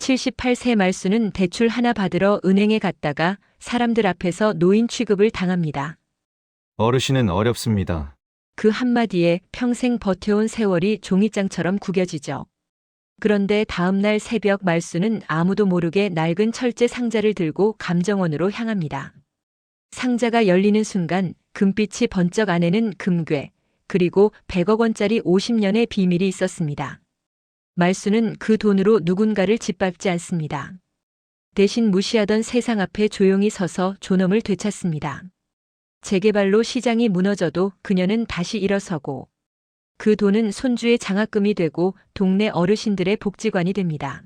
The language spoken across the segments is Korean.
78세 말수는 대출 하나 받으러 은행에 갔다가 사람들 앞에서 노인 취급을 당합니다. 어르신은 어렵습니다. 그 한마디에 평생 버텨온 세월이 종이장처럼 구겨지죠. 그런데 다음날 새벽 말수는 아무도 모르게 낡은 철제 상자를 들고 감정원으로 향합니다. 상자가 열리는 순간 금빛이 번쩍, 안에는 금괴, 그리고 100억 원짜리 50년의 비밀이 있었습니다. 말수는 그 돈으로 누군가를 짓밟지 않습니다. 대신 무시하던 세상 앞에 조용히 서서 존엄을 되찾습니다. 재개발로 시장이 무너져도 그녀는 다시 일어서고, 그 돈은 손주의 장학금이 되고 동네 어르신들의 복지관이 됩니다.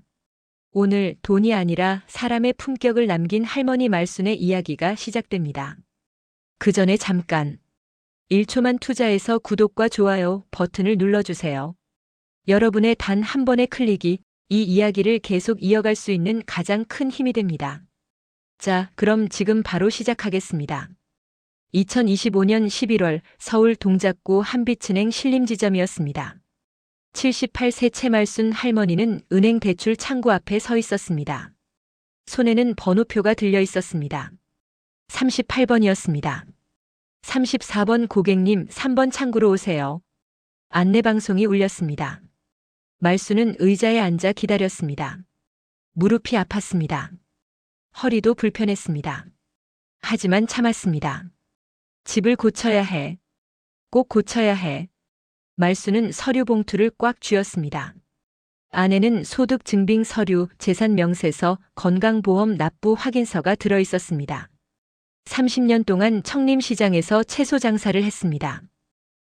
오늘 돈이 아니라 사람의 품격을 남긴 할머니 말순의 이야기가 시작됩니다. 그 전에 잠깐 1초만 투자해서 구독과 좋아요 버튼을 눌러주세요. 여러분의 단 한 번의 클릭이 이 이야기를 계속 이어갈 수 있는 가장 큰 힘이 됩니다. 자, 그럼 지금 바로 시작하겠습니다. 2025년 11월 서울 동작구 한빛은행 신림지점이었습니다. 78세 채말순 할머니는 은행 대출 창구 앞에 서 있었습니다. 손에는 번호표가 들려 있었습니다. 38번이었습니다. 34번 고객님 3번 창구로 오세요. 안내방송이 울렸습니다. 말수는 의자에 앉아 기다렸습니다. 무릎이 아팠습니다. 허리도 불편했습니다. 하지만 참았습니다. 집을 고쳐야 해. 꼭 고쳐야 해. 말수는 서류 봉투를 꽉 쥐었습니다. 안에는 소득증빙 서류, 재산명세서, 건강보험 납부 확인서가 들어 있었습니다. 30년 동안 청림시장에서 채소 장사를 했습니다.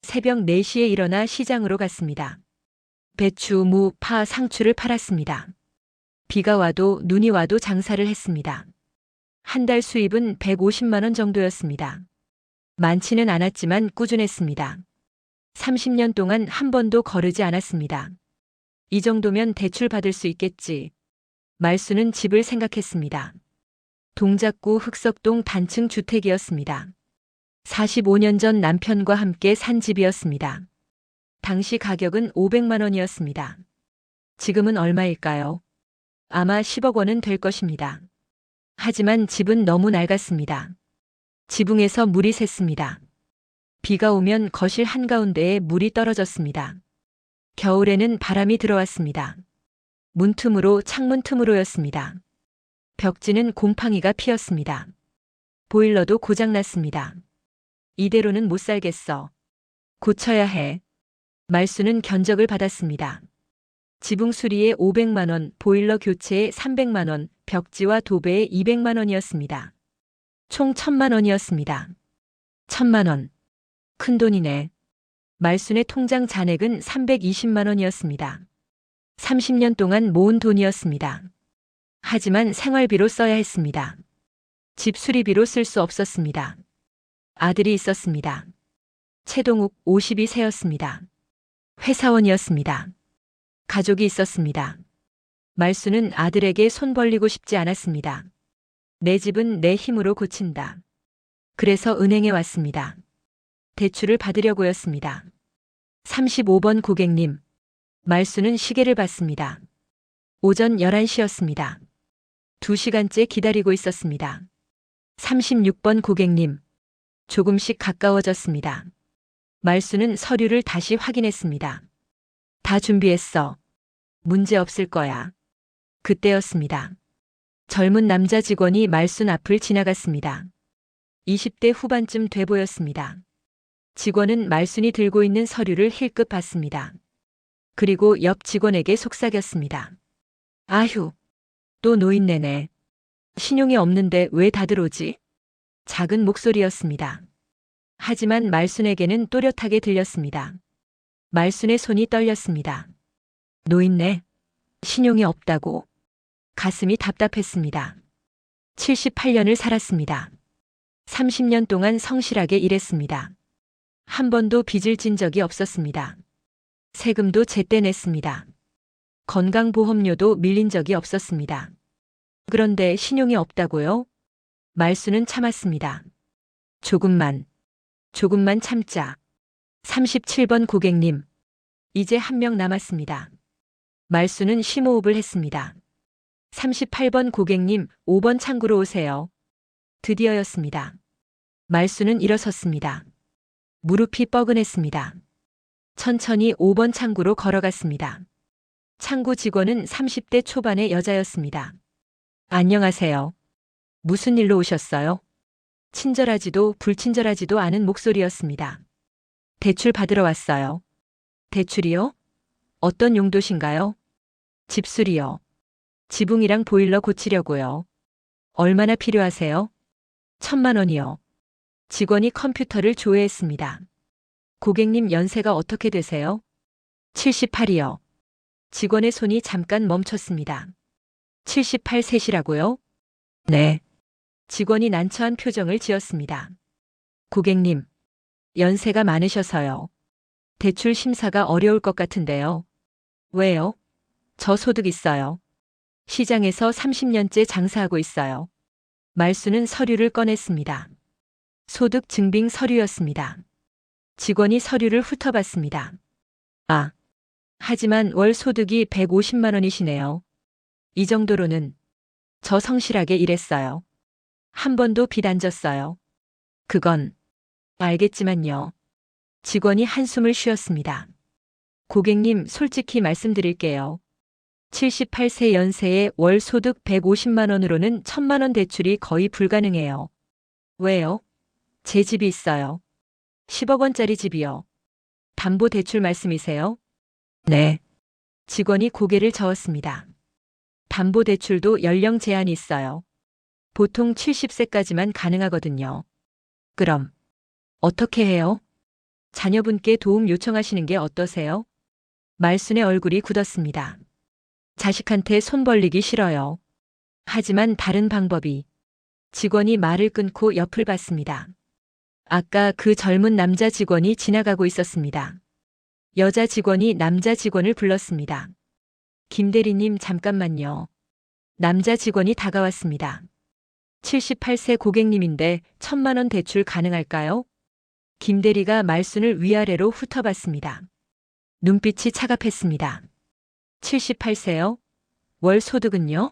새벽 4시에 일어나 시장으로 갔습니다. 배추, 무, 파, 상추를 팔았습니다. 비가 와도 눈이 와도 장사를 했습니다. 한 달 수입은 150만 원 정도였습니다. 많지는 않았지만 꾸준했습니다. 30년 동안 한 번도 거르지 않았습니다. 이 정도면 대출 받을 수 있겠지. 말수는 집을 생각했습니다. 동작구 흑석동 단층 주택이었습니다. 45년 전 남편과 함께 산 집이었습니다. 당시 가격은 500만 원이었습니다. 지금은 얼마일까요? 아마 10억 원은 될 것입니다. 하지만 집은 너무 낡았습니다. 지붕에서 물이 샜습니다. 비가 오면 거실 한가운데에 물이 떨어졌습니다. 겨울에는 바람이 들어왔습니다. 문틈으로 창문 틈으로였습니다. 벽지는 곰팡이가 피었습니다. 보일러도 고장났습니다. 이대로는 못 살겠어. 고쳐야 해. 말수는 견적을 받았습니다. 지붕 수리에 500만 원, 보일러 교체에 300만 원, 벽지와 도배에 200만 원이었습니다. 총 1000만 원이었습니다. 1000만 원. 큰돈이네. 말순의 통장 잔액은 320만 원이었습니다. 30년 동안 모은 돈이었습니다. 하지만 생활비로 써야 했습니다. 집 수리비로 쓸 수 없었습니다. 아들이 있었습니다. 최동욱 52세였습니다. 회사원이었습니다. 가족이 있었습니다. 말수는 아들에게 손 벌리고 싶지 않았습니다. 내 집은 내 힘으로 고친다. 그래서 은행에 왔습니다. 대출을 받으려고였습니다. 35번 고객님. 말수는 시계를 봤습니다. 오전 11시였습니다. 2시간째 기다리고 있었습니다. 36번 고객님. 조금씩 가까워졌습니다. 말수는 서류를 다시 확인했습니다. 다 준비했어. 문제 없을 거야. 그때였습니다. 젊은 남자 직원이 말순 앞을 지나갔습니다. 20대 후반쯤 돼 보였습니다. 직원은 말순이 들고 있는 서류를 힐끗 봤습니다. 그리고 옆 직원에게 속삭였습니다. 아휴, 또 노인네네. 신용이 없는데 왜 다들 오지? 작은 목소리였습니다. 하지만 말순에게는 또렷하게 들렸습니다. 말순의 손이 떨렸습니다. 노인네, 신용이 없다고. 가슴이 답답했습니다. 78년을 살았습니다. 30년 동안 성실하게 일했습니다. 한 번도 빚을 진 적이 없었습니다. 세금도 제때 냈습니다. 건강보험료도 밀린 적이 없었습니다. 그런데 신용이 없다고요? 말수는 참았습니다. 조금만 참자. 37번 고객님. 이제 한 명 남았습니다. 말수는 심호흡을 했습니다. 38번 고객님, 5번 창구로 오세요. 드디어였습니다. 말수는 일어섰습니다. 무릎이 뻐근했습니다. 천천히 5번 창구로 걸어갔습니다. 창구 직원은 30대 초반의 여자였습니다. 안녕하세요. 무슨 일로 오셨어요? 친절하지도 불친절하지도 않은 목소리였습니다. 대출 받으러 왔어요. 대출이요? 어떤 용도신가요? 집수리요. 지붕이랑 보일러 고치려고요. 얼마나 필요하세요? 1,000만 원이요. 직원이 컴퓨터를 조회했습니다. 고객님 연세가 어떻게 되세요? 78이요. 직원의 손이 잠깐 멈췄습니다. 78세시라고요? 네. 직원이 난처한 표정을 지었습니다. 고객님, 연세가 많으셔서요. 대출 심사가 어려울 것 같은데요. 왜요? 저 소득 있어요. 시장에서 30년째 장사하고 있어요. 말수는 서류를 꺼냈습니다. 소득 증빙 서류였습니다. 직원이 서류를 훑어봤습니다. 아, 하지만 월 소득이 150만 원이시네요. 이 정도로는 저 성실하게 일했어요. 한 번도 빚 안 졌어요. 그건 알겠지만요. 직원이 한숨을 쉬었습니다. 고객님, 솔직히 말씀드릴게요. 78세 연세에 월 소득 150만 원으로는 1,000만 원 대출이 거의 불가능해요. 왜요? 제 집이 있어요. 10억 원짜리 집이요. 담보 대출 말씀이세요? 네. 직원이 고개를 저었습니다. 담보 대출도 연령 제한이 있어요. 보통 70세까지만 가능하거든요. 그럼 어떻게 해요? 자녀분께 도움 요청하시는 게 어떠세요? 말순의 얼굴이 굳었습니다. 자식한테 손 벌리기 싫어요. 하지만 다른 방법이. 직원이 말을 끊고 옆을 봤습니다. 아까 그 젊은 남자 직원이 지나가고 있었습니다. 여자 직원이 남자 직원을 불렀습니다. 김 대리님 잠깐만요. 남자 직원이 다가왔습니다. 78세 고객님인데 1,000만 원 대출 가능할까요? 김 대리가 말순을 위아래로 훑어봤습니다. 눈빛이 차갑했습니다. 78세요? 월 소득은요?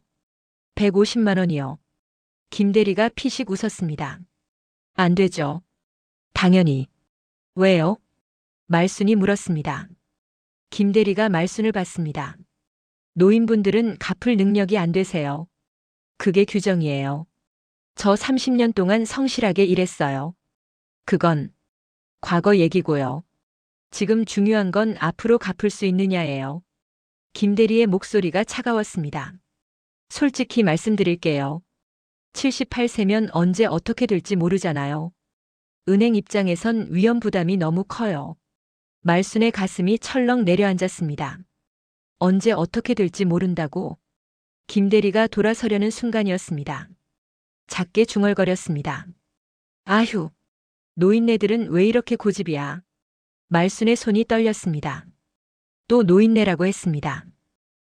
150만 원이요. 김 대리가 피식 웃었습니다. 안 되죠. 당연히. 왜요? 말순이 물었습니다. 김 대리가 말순을 봤습니다. 노인분들은 갚을 능력이 안 되세요. 그게 규정이에요. 저 30년 동안 성실하게 일했어요. 그건 과거 얘기고요. 지금 중요한 건 앞으로 갚을 수 있느냐예요. 김 대리의 목소리가 차가웠습니다. 솔직히 말씀드릴게요. 78세면 언제 어떻게 될지 모르잖아요. 은행 입장에선 위험 부담이 너무 커요. 말순의 가슴이 철렁 내려앉았습니다. 언제 어떻게 될지 모른다고. 김 대리가 돌아서려는 순간이었습니다. 작게 중얼거렸습니다. 아휴, 노인네들은 왜 이렇게 고집이야. 말순의 손이 떨렸습니다. 또 노인네라고 했습니다.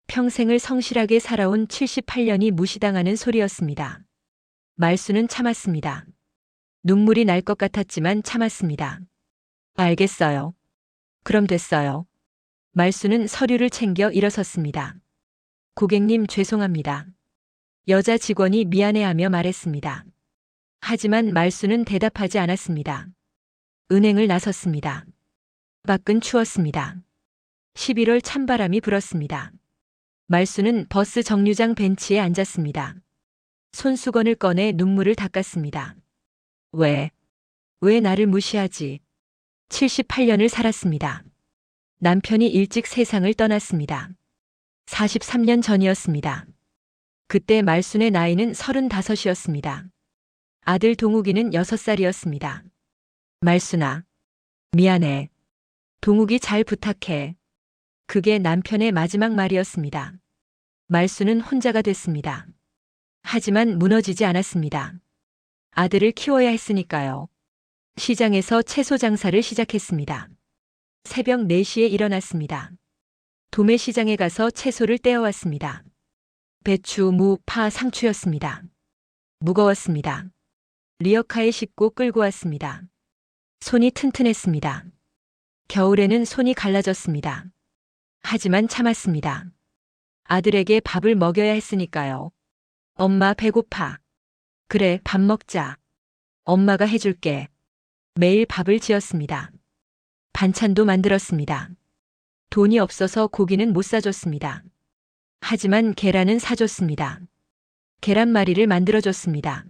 평생을 성실하게 살아온 78년이 무시당하는 소리였습니다. 말순은 참았습니다. 눈물이 날 것 같았지만 참았습니다. 알겠어요. 그럼 됐어요. 말순은 서류를 챙겨 일어섰습니다. 고객님 죄송합니다. 여자 직원이 미안해하며 말했습니다. 하지만 말순은 대답하지 않았습니다. 은행을 나섰습니다. 밖은 추웠습니다. 11월 찬바람이 불었습니다. 말순은 버스 정류장 벤치에 앉았습니다. 손수건을 꺼내 눈물을 닦았습니다. 왜 나를 무시하지? 78년을 살았습니다. 남편이 일찍 세상을 떠났습니다. 43년 전이었습니다. 그때 말순의 나이는 35이었습니다. 아들 동욱이는 6살이었습니다. 말순아, 미안해. 동욱이 잘 부탁해. 그게 남편의 마지막 말이었습니다. 말순은 혼자가 됐습니다. 하지만 무너지지 않았습니다. 아들을 키워야 했으니까요. 시장에서 채소 장사를 시작했습니다. 새벽 4시에 일어났습니다. 도매시장에 가서 채소를 떼어왔습니다. 배추, 무, 파, 상추였습니다. 무거웠습니다. 리어카에 싣고 끌고 왔습니다. 손이 튼튼했습니다. 겨울에는 손이 갈라졌습니다. 하지만 참았습니다. 아들에게 밥을 먹여야 했으니까요. 엄마 배고파. 그래, 밥 먹자. 엄마가 해줄게. 매일 밥을 지었습니다. 반찬도 만들었습니다. 돈이 없어서 고기는 못 사줬습니다. 하지만 계란은 사줬습니다. 계란말이를 만들어줬습니다.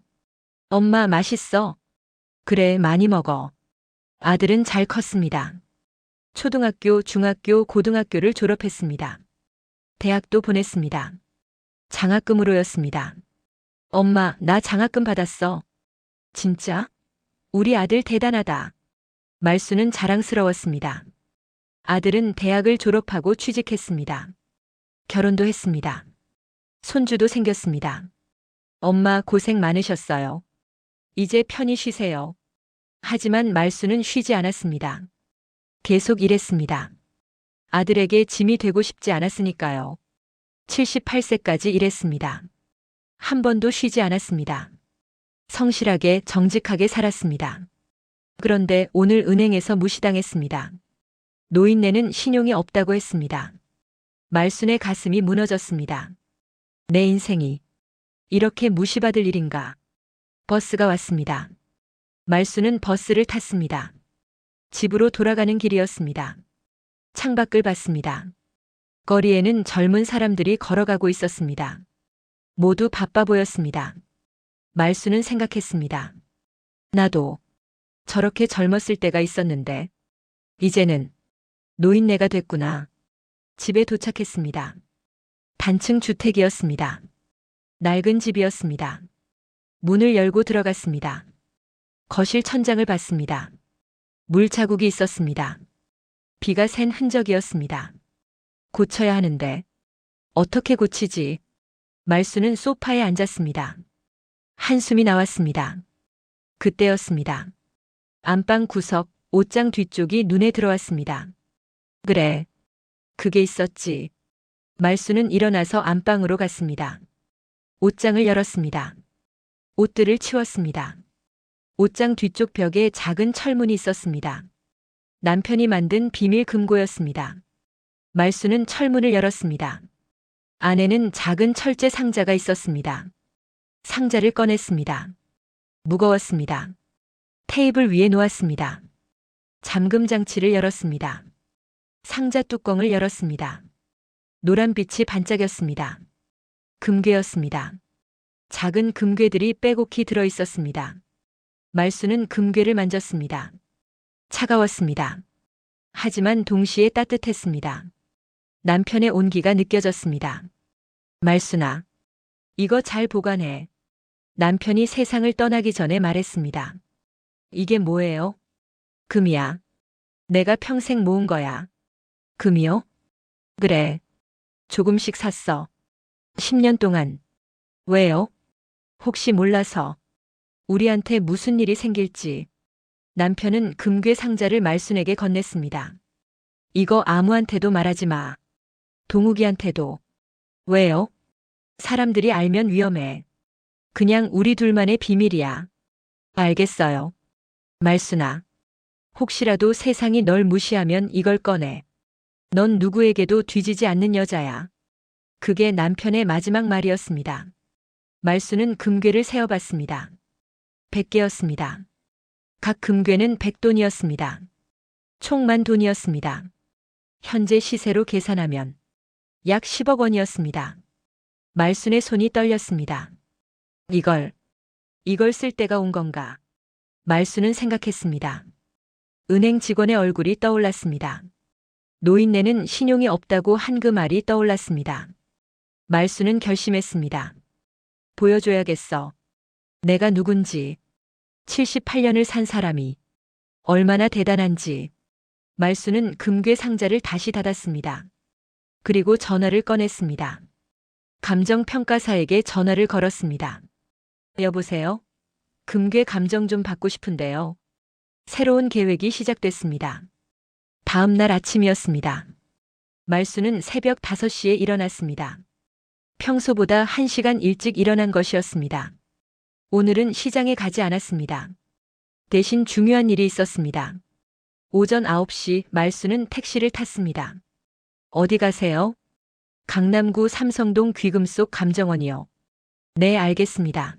엄마 맛있어. 그래, 많이 먹어. 아들은 잘 컸습니다. 초등학교, 중학교, 고등학교를 졸업했습니다. 대학도 보냈습니다. 장학금으로였습니다. 엄마, 나 장학금 받았어. 진짜? 우리 아들 대단하다. 말수는 자랑스러웠습니다. 아들은 대학을 졸업하고 취직했습니다. 결혼도 했습니다. 손주도 생겼습니다. 엄마 고생 많으셨어요. 이제 편히 쉬세요. 하지만 말수는 쉬지 않았습니다. 계속 일했습니다. 아들에게 짐이 되고 싶지 않았으니까요. 78세까지 일했습니다. 한 번도 쉬지 않았습니다. 성실하게 정직하게 살았습니다. 그런데 오늘 은행에서 무시당했습니다. 노인네는 신용이 없다고 했습니다. 말순의 가슴이 무너졌습니다. 내 인생이 이렇게 무시받을 일인가. 버스가 왔습니다. 말순은 버스를 탔습니다. 집으로 돌아가는 길이었습니다. 창밖을 봤습니다. 거리에는 젊은 사람들이 걸어가고 있었습니다. 모두 바빠 보였습니다. 말수는 생각했습니다. 나도 저렇게 젊었을 때가 있었는데 이제는 노인네가 됐구나. 집에 도착했습니다. 단층 주택이었습니다. 낡은 집이었습니다. 문을 열고 들어갔습니다. 거실 천장을 봤습니다. 물자국이 있었습니다. 비가 샌 흔적이었습니다. 고쳐야 하는데 어떻게 고치지? 말수는 소파에 앉았습니다. 한숨이 나왔습니다. 그때였습니다. 안방 구석, 옷장 뒤쪽이 눈에 들어왔습니다. 그래, 그게 있었지. 말수는 일어나서 안방으로 갔습니다. 옷장을 열었습니다. 옷들을 치웠습니다. 옷장 뒤쪽 벽에 작은 철문이 있었습니다. 남편이 만든 비밀 금고였습니다. 말수는 철문을 열었습니다. 안에는 작은 철제 상자가 있었습니다. 상자를 꺼냈습니다. 무거웠습니다. 테이블 위에 놓았습니다. 잠금 장치를 열었습니다. 상자 뚜껑을 열었습니다. 노란빛이 반짝였습니다. 금괴였습니다. 작은 금괴들이 빼곡히 들어 있었습니다. 말수는 금괴를 만졌습니다. 차가웠습니다. 하지만 동시에 따뜻했습니다. 남편의 온기가 느껴졌습니다. 말수나, 이거 잘 보관해. 남편이 세상을 떠나기 전에 말했습니다. 이게 뭐예요? 금이야. 내가 평생 모은 거야. 금이요? 그래. 조금씩 샀어. 10년 동안. 왜요? 혹시 몰라서. 우리한테 무슨 일이 생길지. 남편은 금괴 상자를 말순에게 건넸습니다. 이거 아무한테도 말하지 마. 동욱이한테도. 왜요? 사람들이 알면 위험해. 그냥 우리 둘만의 비밀이야. 알겠어요. 말순아. 혹시라도 세상이 널 무시하면 이걸 꺼내. 넌 누구에게도 뒤지지 않는 여자야. 그게 남편의 마지막 말이었습니다. 말수는 금괴를 세어봤습니다. 100개였습니다. 각 금괴는 100돈이었습니다. 총 10,000돈이었습니다. 현재 시세로 계산하면 약 10억 원이었습니다. 말순의 손이 떨렸습니다. 이걸 쓸 때가 온 건가? 말수는 생각했습니다. 은행 직원의 얼굴이 떠올랐습니다. 노인네는 신용이 없다고 한 그 말이 떠올랐습니다. 말수는 결심했습니다. 보여줘야겠어. 내가 누군지. 78년을 산 사람이 얼마나 대단한지. 말수는 금괴 상자를 다시 닫았습니다. 그리고 전화를 꺼냈습니다. 감정평가사에게 전화를 걸었습니다. 여보세요? 금괴 감정 좀 받고 싶은데요. 새로운 계획이 시작됐습니다. 다음 날 아침이었습니다. 말수는 새벽 5시에 일어났습니다. 평소보다 1시간 일찍 일어난 것이었습니다. 오늘은 시장에 가지 않았습니다. 대신 중요한 일이 있었습니다. 오전 9시 말수는 택시를 탔습니다. 어디 가세요? 강남구 삼성동 귀금속 감정원이요. 네, 알겠습니다.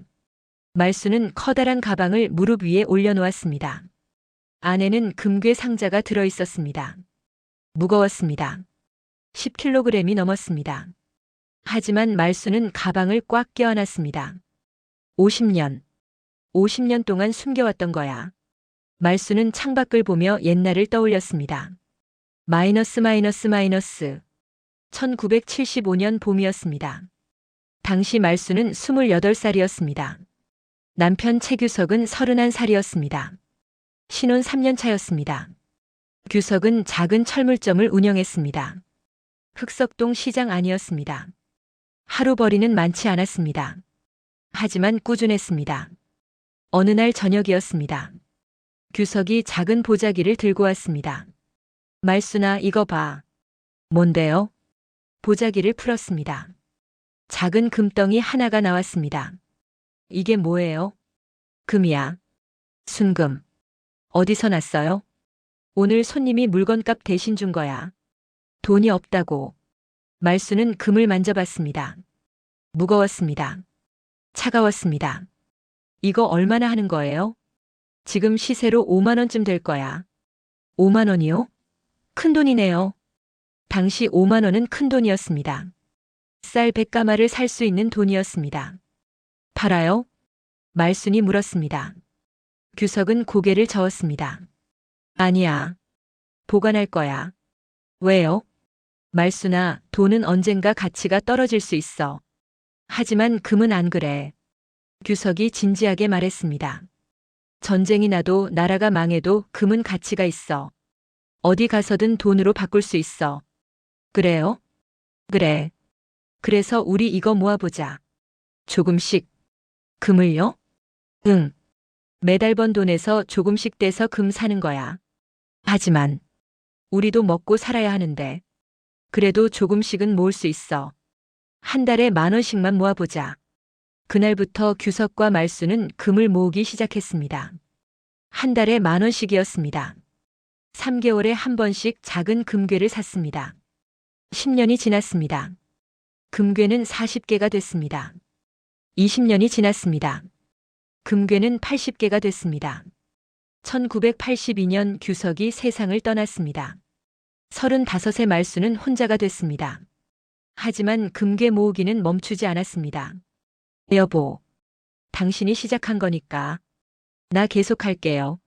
말수는 커다란 가방을 무릎 위에 올려놓았습니다. 안에는 금괴 상자가 들어 있었습니다. 무거웠습니다. 10kg이 넘었습니다. 하지만 말수는 가방을 꽉 껴안았습니다. 50년 동안 숨겨왔던 거야. 말수는 창밖을 보며 옛날을 떠올렸습니다. 마이너스. 1975년 봄이었습니다. 당시 말수는 28살이었습니다. 남편 최규석은 31살이었습니다. 신혼 3년 차였습니다. 규석은 작은 철물점을 운영했습니다. 흑석동 시장 아니었습니다. 하루 벌이는 많지 않았습니다. 하지만 꾸준했습니다. 어느 날 저녁이었습니다. 규석이 작은 보자기를 들고 왔습니다. 말수나 이거 봐. 뭔데요? 보자기를 풀었습니다. 작은 금덩이 하나가 나왔습니다. 이게 뭐예요? 금이야. 순금. 어디서 났어요? 오늘 손님이 물건값 대신 준 거야. 돈이 없다고. 말수는 금을 만져봤습니다. 무거웠습니다. 차가웠습니다. 이거 얼마나 하는 거예요? 지금 시세로 5만 원쯤 될 거야. 5만 원이요? 큰 돈이네요. 당시 5만 원은 큰 돈이었습니다. 쌀 100가마를 살 수 있는 돈이었습니다. 팔아요? 말순이 물었습니다. 규석은 고개를 저었습니다. 아니야. 보관할 거야. 왜요? 말순아, 돈은 언젠가 가치가 떨어질 수 있어. 하지만 금은 안 그래. 규석이 진지하게 말했습니다. 전쟁이 나도 나라가 망해도 금은 가치가 있어. 어디 가서든 돈으로 바꿀 수 있어. 그래요? 그래. 그래서 우리 이거 모아보자. 조금씩. 금을요? 응. 매달 번 돈에서 조금씩 떼서 금 사는 거야. 하지만 우리도 먹고 살아야 하는데. 그래도 조금씩은 모을 수 있어. 한 달에 10,000원씩만 모아보자. 그날부터 규석과 말수는 금을 모으기 시작했습니다. 한 달에 10,000원씩이었습니다. 3개월에 한 번씩 작은 금괴를 샀습니다. 10년이 지났습니다. 금괴는 40개가 됐습니다. 20년이 지났습니다. 금괴는 80개가 됐습니다. 1982년 규석이 세상을 떠났습니다. 35의 말수는 혼자가 됐습니다. 하지만 금괴 모으기는 멈추지 않았습니다. 여보, 당신이 시작한 거니까 나 계속할게요.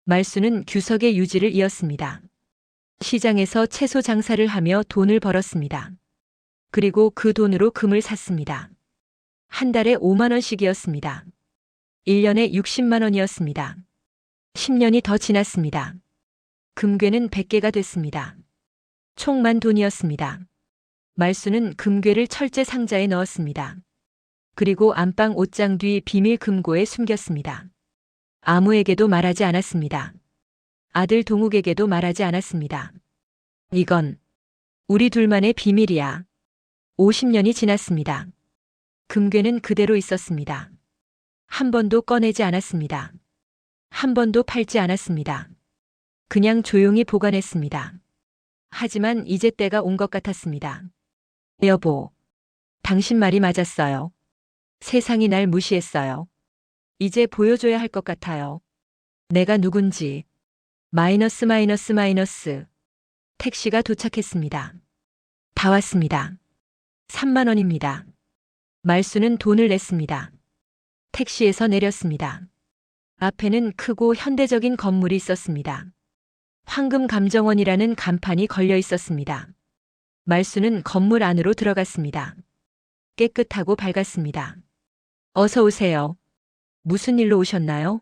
말수는 규석의 유지를 이었습니다. 시장에서 채소 장사를 하며 돈을 벌었습니다. 그리고 그 돈으로 금을 샀습니다. 한 달에 5만 원씩이었습니다. 1년에 60만 원이었습니다. 10년이 더 지났습니다. 금괴는 100개가 됐습니다. 총만 돈이었습니다. 말수는 금괴를 철제 상자에 넣었습니다. 그리고 안방 옷장 뒤 비밀 금고에 숨겼습니다. 아무에게도 말하지 않았습니다. 아들 동욱에게도 말하지 않았습니다. 이건 우리 둘만의 비밀이야. 50년이 지났습니다. 금괴는 그대로 있었습니다. 한 번도 꺼내지 않았습니다. 한 번도 팔지 않았습니다. 그냥 조용히 보관했습니다. 하지만 이제 때가 온 것 같았습니다. 여보, 당신 말이 맞았어요. 세상이 날 무시했어요. 이제 보여줘야 할 것 같아요. 내가 누군지. 마이너스. 택시가 도착했습니다. 다 왔습니다. 3만 원입니다. 말수는 돈을 냈습니다. 택시에서 내렸습니다. 앞에는 크고 현대적인 건물이 있었습니다. 황금감정원이라는 간판이 걸려 있었습니다. 말수는 건물 안으로 들어갔습니다. 깨끗하고 밝았습니다. 어서 오세요. 무슨 일로 오셨나요?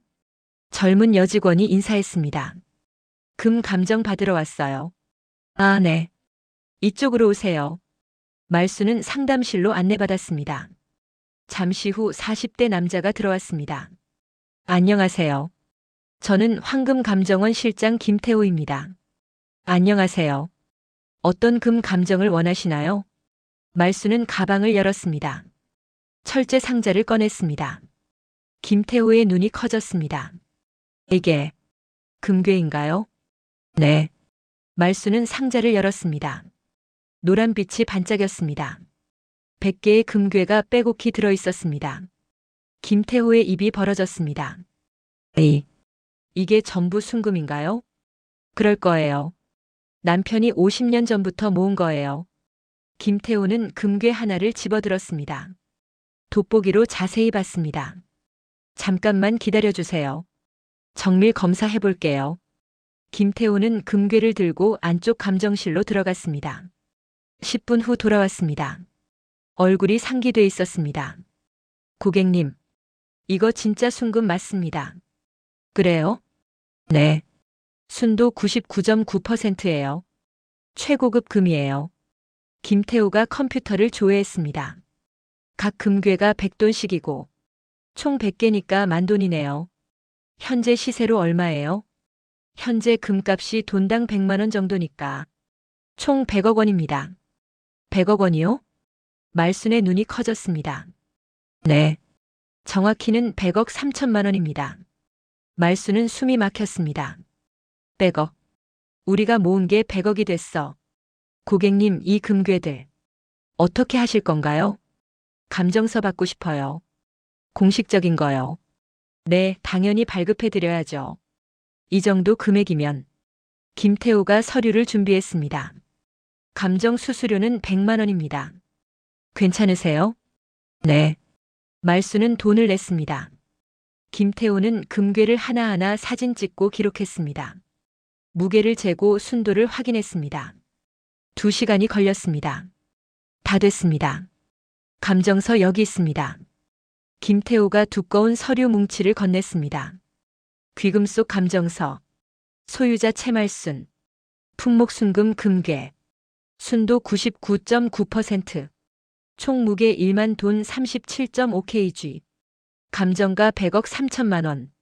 젊은 여직원이 인사했습니다. 금 감정 받으러 왔어요. 아, 네. 이쪽으로 오세요. 말수는 상담실로 안내받았습니다. 잠시 후 40대 남자가 들어왔습니다. 안녕하세요. 저는 황금감정원 실장 김태호입니다. 안녕하세요. 어떤 금 감정을 원하시나요? 말수는 가방을 열었습니다. 철제 상자를 꺼냈습니다. 김태호의 눈이 커졌습니다. 이게 금괴인가요? 네. 말수는 상자를 열었습니다. 노란빛이 반짝였습니다. 100개의 금괴가 빼곡히 들어 있었습니다. 김태호의 입이 벌어졌습니다. 이게 전부 순금인가요? 그럴 거예요. 남편이 50년 전부터 모은 거예요. 김태호는 금괴 하나를 집어들었습니다. 돋보기로 자세히 봤습니다. 잠깐만 기다려주세요. 정밀 검사해 볼게요. 김태호는 금괴를 들고 안쪽 감정실로 들어갔습니다. 10분 후 돌아왔습니다. 얼굴이 상기돼 있었습니다. 고객님, 이거 진짜 순금 맞습니다. 그래요? 네. 순도 99.9%예요. 최고급 금이에요. 김태호가 컴퓨터를 조회했습니다. 각 금괴가 100돈씩이고 총 100개니까 만돈이네요. 현재 시세로 얼마예요? 현재 금값이 돈당 100만 원 정도니까 총 100억 원입니다. 100억 원이요? 말순의 눈이 커졌습니다. 네. 정확히는 100억 3천만 원입니다. 말순은 숨이 막혔습니다. 100억. 우리가 모은 게 100억이 됐어. 고객님, 이 금괴들 어떻게 하실 건가요? 감정서 받고 싶어요. 공식적인 거요. 네, 당연히 발급해 드려야죠. 이 정도 금액이면. 김태호가 서류를 준비했습니다. 감정 수수료는 100만 원입니다. 괜찮으세요? 네. 말순은 돈을 냈습니다. 김태호는 금괴를 하나하나 사진 찍고 기록했습니다. 무게를 재고 순도를 확인했습니다. 2시간이 걸렸습니다. 다 됐습니다. 감정서 여기 있습니다. 김태호가 두꺼운 서류 뭉치를 건넸습니다. 귀금속 감정서, 소유자 채말순, 품목순금 금괴, 순도 99.9%, 총 무게 1만 돈 37.5kg, 감정가 100억 3천만 원.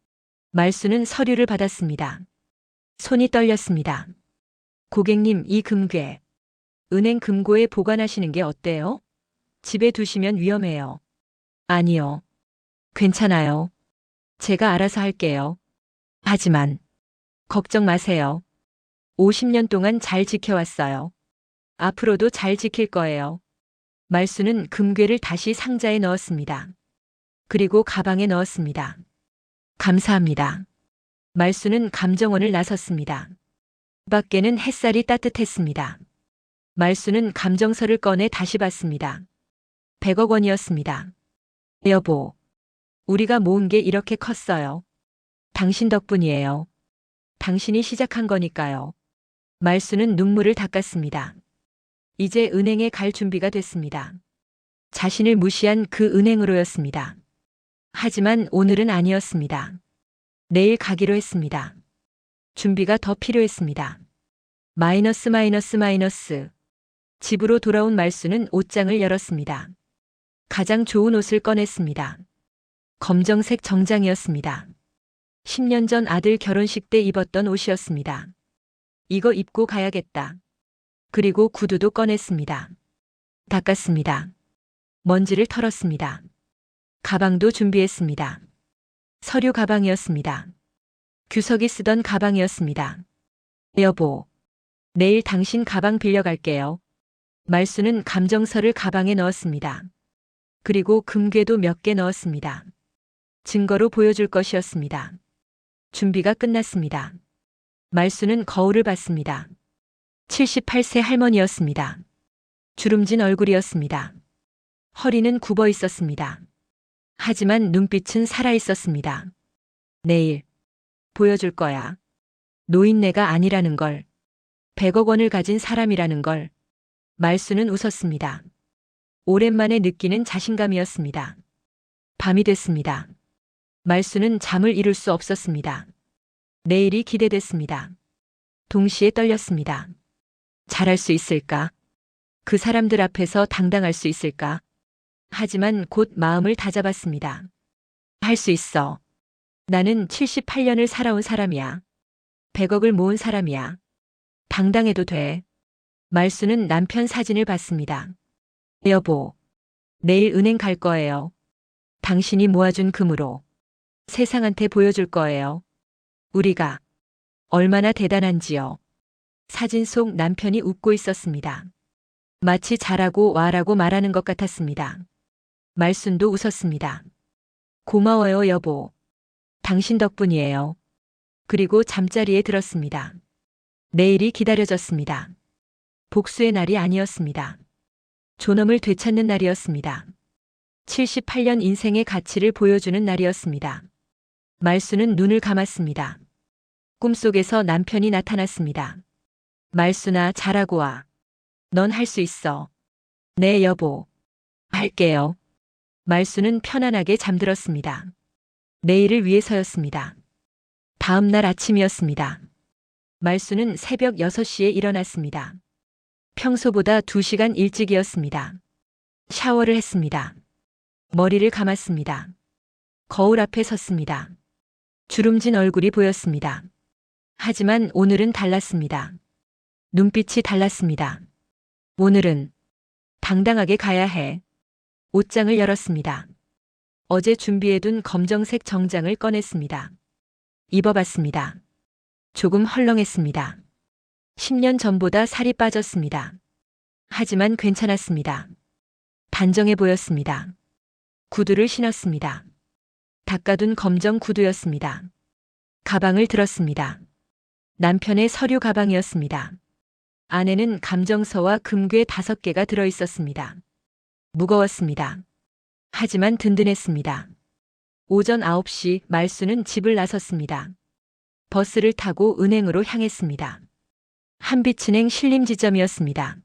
말순은 서류를 받았습니다. 손이 떨렸습니다. 고객님, 이 금괴 은행 금고에 보관하시는 게 어때요? 집에 두시면 위험해요. 아니요. 괜찮아요. 제가 알아서 할게요. 하지만 걱정 마세요. 50년 동안 잘 지켜왔어요. 앞으로도 잘 지킬 거예요. 말순은 금괴를 다시 상자에 넣었습니다. 그리고 가방에 넣었습니다. 감사합니다. 말순은 감정원을 나섰습니다. 밖에는 햇살이 따뜻했습니다. 말순은 감정서를 꺼내 다시 봤습니다. 100억 원이었습니다. 여보, 우리가 모은 게 이렇게 컸어요. 당신 덕분이에요. 당신이 시작한 거니까요. 말순은 눈물을 닦았습니다. 이제 은행에 갈 준비가 됐습니다. 자신을 무시한 그 은행으로였습니다. 하지만 오늘은 아니었습니다. 내일 가기로 했습니다. 준비가 더 필요했습니다. 마이너스. 집으로 돌아온 말순은 옷장을 열었습니다. 가장 좋은 옷을 꺼냈습니다. 검정색 정장이었습니다. 10년 전 아들 결혼식 때 입었던 옷이었습니다. 이거 입고 가야겠다. 그리고 구두도 꺼냈습니다. 닦았습니다. 먼지를 털었습니다. 가방도 준비했습니다. 서류 가방이었습니다. 규석이 쓰던 가방이었습니다. 여보, 내일 당신 가방 빌려갈게요. 말순은 감정서를 가방에 넣었습니다. 그리고 금괴도 몇 개 넣었습니다. 증거로 보여줄 것이었습니다. 준비가 끝났습니다. 말순은 거울을 봤습니다. 78세 할머니였습니다. 주름진 얼굴이었습니다. 허리는 굽어 있었습니다. 하지만 눈빛은 살아 있었습니다. 내일 보여줄 거야. 노인네가 아니라는 걸. 100억 원을 가진 사람이라는 걸. 말순은 웃었습니다. 오랜만에 느끼는 자신감이었습니다. 밤이 됐습니다. 말순은 잠을 이룰 수 없었습니다. 내일이 기대됐습니다. 동시에 떨렸습니다. 잘할 수 있을까? 그 사람들 앞에서 당당할 수 있을까? 하지만 곧 마음을 다잡았습니다. 할 수 있어. 나는 78년을 살아온 사람이야. 100억을 모은 사람이야. 당당해도 돼. 말순은 남편 사진을 봤습니다. 여보, 내일 은행 갈 거예요. 당신이 모아준 금으로 세상한테 보여줄 거예요. 우리가 얼마나 대단한지요. 사진 속 남편이 웃고 있었습니다. 마치 자라고 와라고 말하는 것 같았습니다. 말순도 웃었습니다. 고마워요, 여보. 당신 덕분이에요. 그리고 잠자리에 들었습니다. 내일이 기다려졌습니다. 복수의 날이 아니었습니다. 존엄을 되찾는 날이었습니다. 78년 인생의 가치를 보여주는 날이었습니다. 말순은 눈을 감았습니다. 꿈속에서 남편이 나타났습니다. 말순아, 잘하고 와. 넌 할 수 있어. 네, 여보. 할게요. 말순은 편안하게 잠들었습니다. 내일을 위해서였습니다. 다음 날 아침이었습니다. 말순은 새벽 6시에 일어났습니다. 평소보다 2시간 일찍이었습니다. 샤워를 했습니다. 머리를 감았습니다. 거울 앞에 섰습니다. 주름진 얼굴이 보였습니다. 하지만 오늘은 달랐습니다. 눈빛이 달랐습니다. 오늘은 당당하게 가야 해. 옷장을 열었습니다. 어제 준비해둔 검정색 정장을 꺼냈습니다. 입어봤습니다. 조금 헐렁했습니다. 10년 전보다 살이 빠졌습니다. 하지만 괜찮았습니다. 단정해 보였습니다. 구두를 신었습니다. 닦아둔 검정 구두였습니다. 가방을 들었습니다. 남편의 서류 가방이었습니다. 안에는 감정서와 금괴 5개가 들어있었습니다. 무거웠습니다. 하지만 든든했습니다. 오전 9시 말순은 집을 나섰습니다. 버스를 타고 은행으로 향했습니다. 한빛은행 신림 지점이었습니다.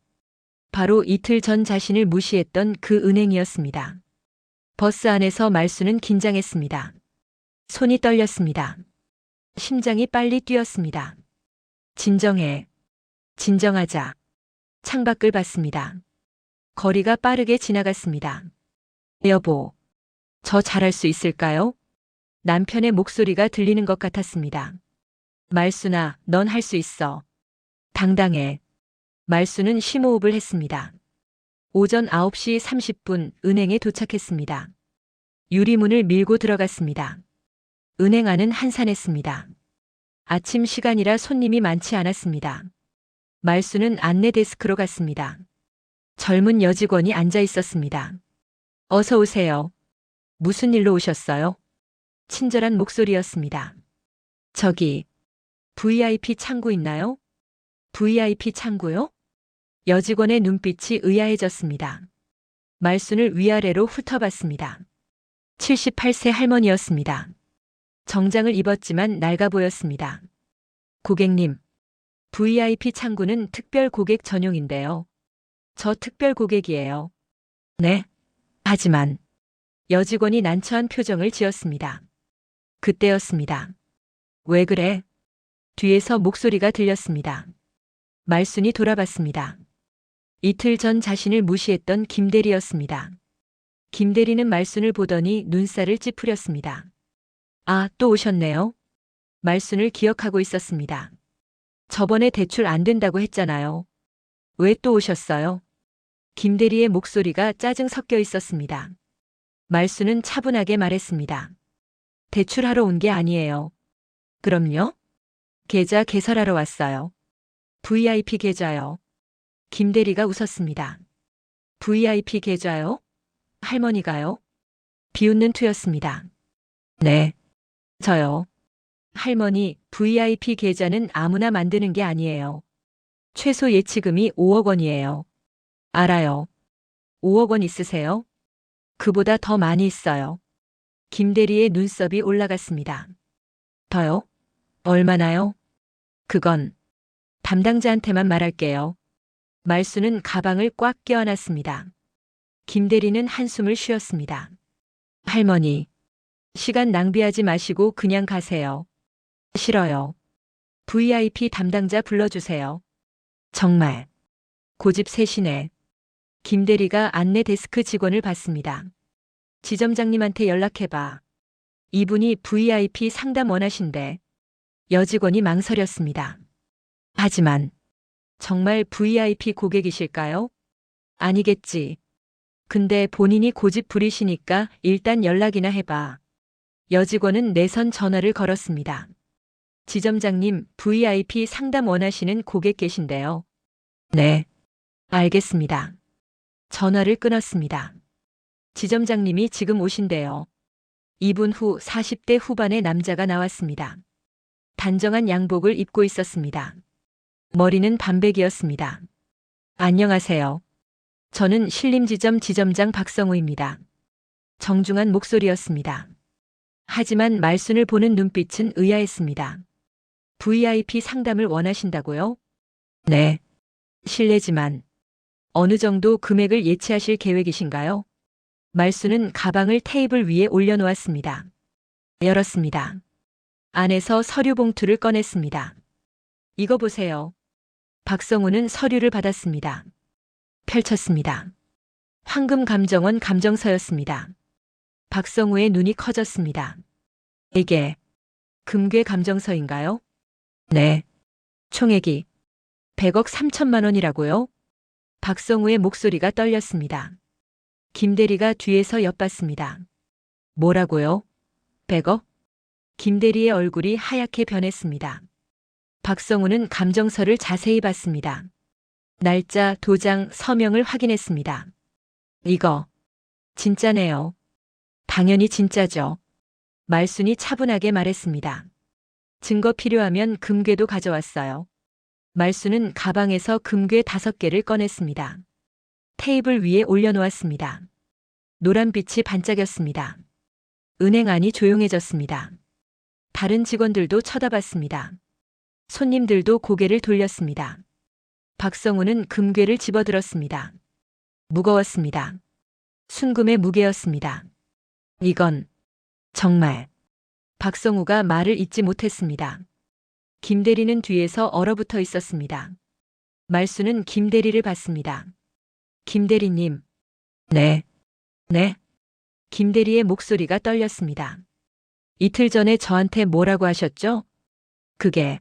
바로 이틀 전 자신을 무시했던 그 은행이었습니다. 버스 안에서 말순은 긴장했습니다. 손이 떨렸습니다. 심장이 빨리 뛰었습니다. 진정해. 진정하자. 창밖을 봤습니다. 거리가 빠르게 지나갔습니다. 여보, 저 잘할 수 있을까요? 남편의 목소리가 들리는 것 같았습니다. 말순아, 넌 할 수 있어. 당당해. 말순은 심호흡을 했습니다. 오전 9시 30분 은행에 도착했습니다. 유리문을 밀고 들어갔습니다. 은행 안은 한산했습니다. 아침 시간이라 손님이 많지 않았습니다. 말순은 안내 데스크로 갔습니다. 젊은 여직원이 앉아 있었습니다. 어서 오세요. 무슨 일로 오셨어요? 친절한 목소리였습니다. 저기, VIP 창구 있나요? VIP 창구요? 여직원의 눈빛이 의아해졌습니다. 말순을 위아래로 훑어봤습니다. 78세 할머니였습니다. 정장을 입었지만 낡아 보였습니다. 고객님, VIP 창구는 특별 고객 전용인데요. 저 특별 고객이에요. 네. 하지만 여직원이 난처한 표정을 지었습니다. 그때였습니다. 왜 그래? 뒤에서 목소리가 들렸습니다. 말순이 돌아봤습니다. 이틀 전 자신을 무시했던 김대리였습니다. 김대리는 말순을 보더니 눈살을 찌푸렸습니다. 아, 또 오셨네요. 말순을 기억하고 있었습니다. 저번에 대출 안 된다고 했잖아요. 왜 또 오셨어요? 김대리의 목소리가 짜증 섞여 있었습니다. 말순은 차분하게 말했습니다. 대출하러 온 게 아니에요. 그럼요? 계좌 개설하러 왔어요. VIP 계좌요. 김대리가 웃었습니다. VIP 계좌요? 할머니가요? 비웃는 투였습니다. 네. 저요. 할머니, VIP 계좌는 아무나 만드는 게 아니에요. 최소 예치금이 5억 원이에요. 알아요. 5억 원 있으세요? 그보다 더 많이 있어요. 김대리의 눈썹이 올라갔습니다. 더요? 얼마나요? 그건 담당자한테만 말할게요. 말순은 가방을 꽉 껴안았습니다. 김대리는 한숨을 쉬었습니다. 할머니, 시간 낭비하지 마시고 그냥 가세요. 싫어요. VIP 담당자 불러주세요. 정말. 고집 세시네. 김대리가 안내 데스크 직원을 봤습니다. 지점장님한테 연락해봐. 이분이 VIP 상담 원하신대. 여직원이 망설였습니다. 하지만 정말 VIP 고객이실까요? 아니겠지. 근데 본인이 고집 부리시니까 일단 연락이나 해봐. 여직원은 내선 전화를 걸었습니다. 지점장님, VIP 상담 원하시는 고객 계신데요. 네. 알겠습니다. 전화를 끊었습니다. 지점장님이 지금 오신대요. 2분 후 40대 후반의 남자가 나왔습니다. 단정한 양복을 입고 있었습니다. 머리는 반백이었습니다. 안녕하세요. 저는 신림지점 지점장 박성우입니다. 정중한 목소리였습니다. 하지만 말순을 보는 눈빛은 의아했습니다. VIP 상담을 원하신다고요? 네. 실례지만 어느 정도 금액을 예치하실 계획이신가요? 말순은 가방을 테이블 위에 올려놓았습니다. 열었습니다. 안에서 서류 봉투를 꺼냈습니다. 이거 보세요. 박성우는 서류를 받았습니다. 펼쳤습니다. 황금감정원 감정서였습니다. 박성우의 눈이 커졌습니다. 이게 금괴 감정서인가요? 네. 총액이 100억 3천만 원이라고요? 박성우의 목소리가 떨렸습니다. 김대리가 뒤에서 엿봤습니다. 뭐라고요? 100억? 김대리의 얼굴이 하얗게 변했습니다. 박성우는 감정서를 자세히 봤습니다. 날짜, 도장, 서명을 확인했습니다. 이거 진짜네요. 당연히 진짜죠. 말순이 차분하게 말했습니다. 증거 필요하면 금괴도 가져왔어요. 말순은 가방에서 금괴 5개를 꺼냈습니다. 테이블 위에 올려놓았습니다. 노란빛이 반짝였습니다. 은행 안이 조용해졌습니다. 다른 직원들도 쳐다봤습니다. 손님들도 고개를 돌렸습니다. 박성우는 금괴를 집어들었습니다. 무거웠습니다. 순금의 무게였습니다. 이건 정말. 박성우가 말을 잇지 못했습니다. 김대리는 뒤에서 얼어붙어 있었습니다. 말순은 김대리를 봤습니다. 김대리님. 네. 네. 김대리의 목소리가 떨렸습니다. 이틀 전에 저한테 뭐라고 하셨죠? 그게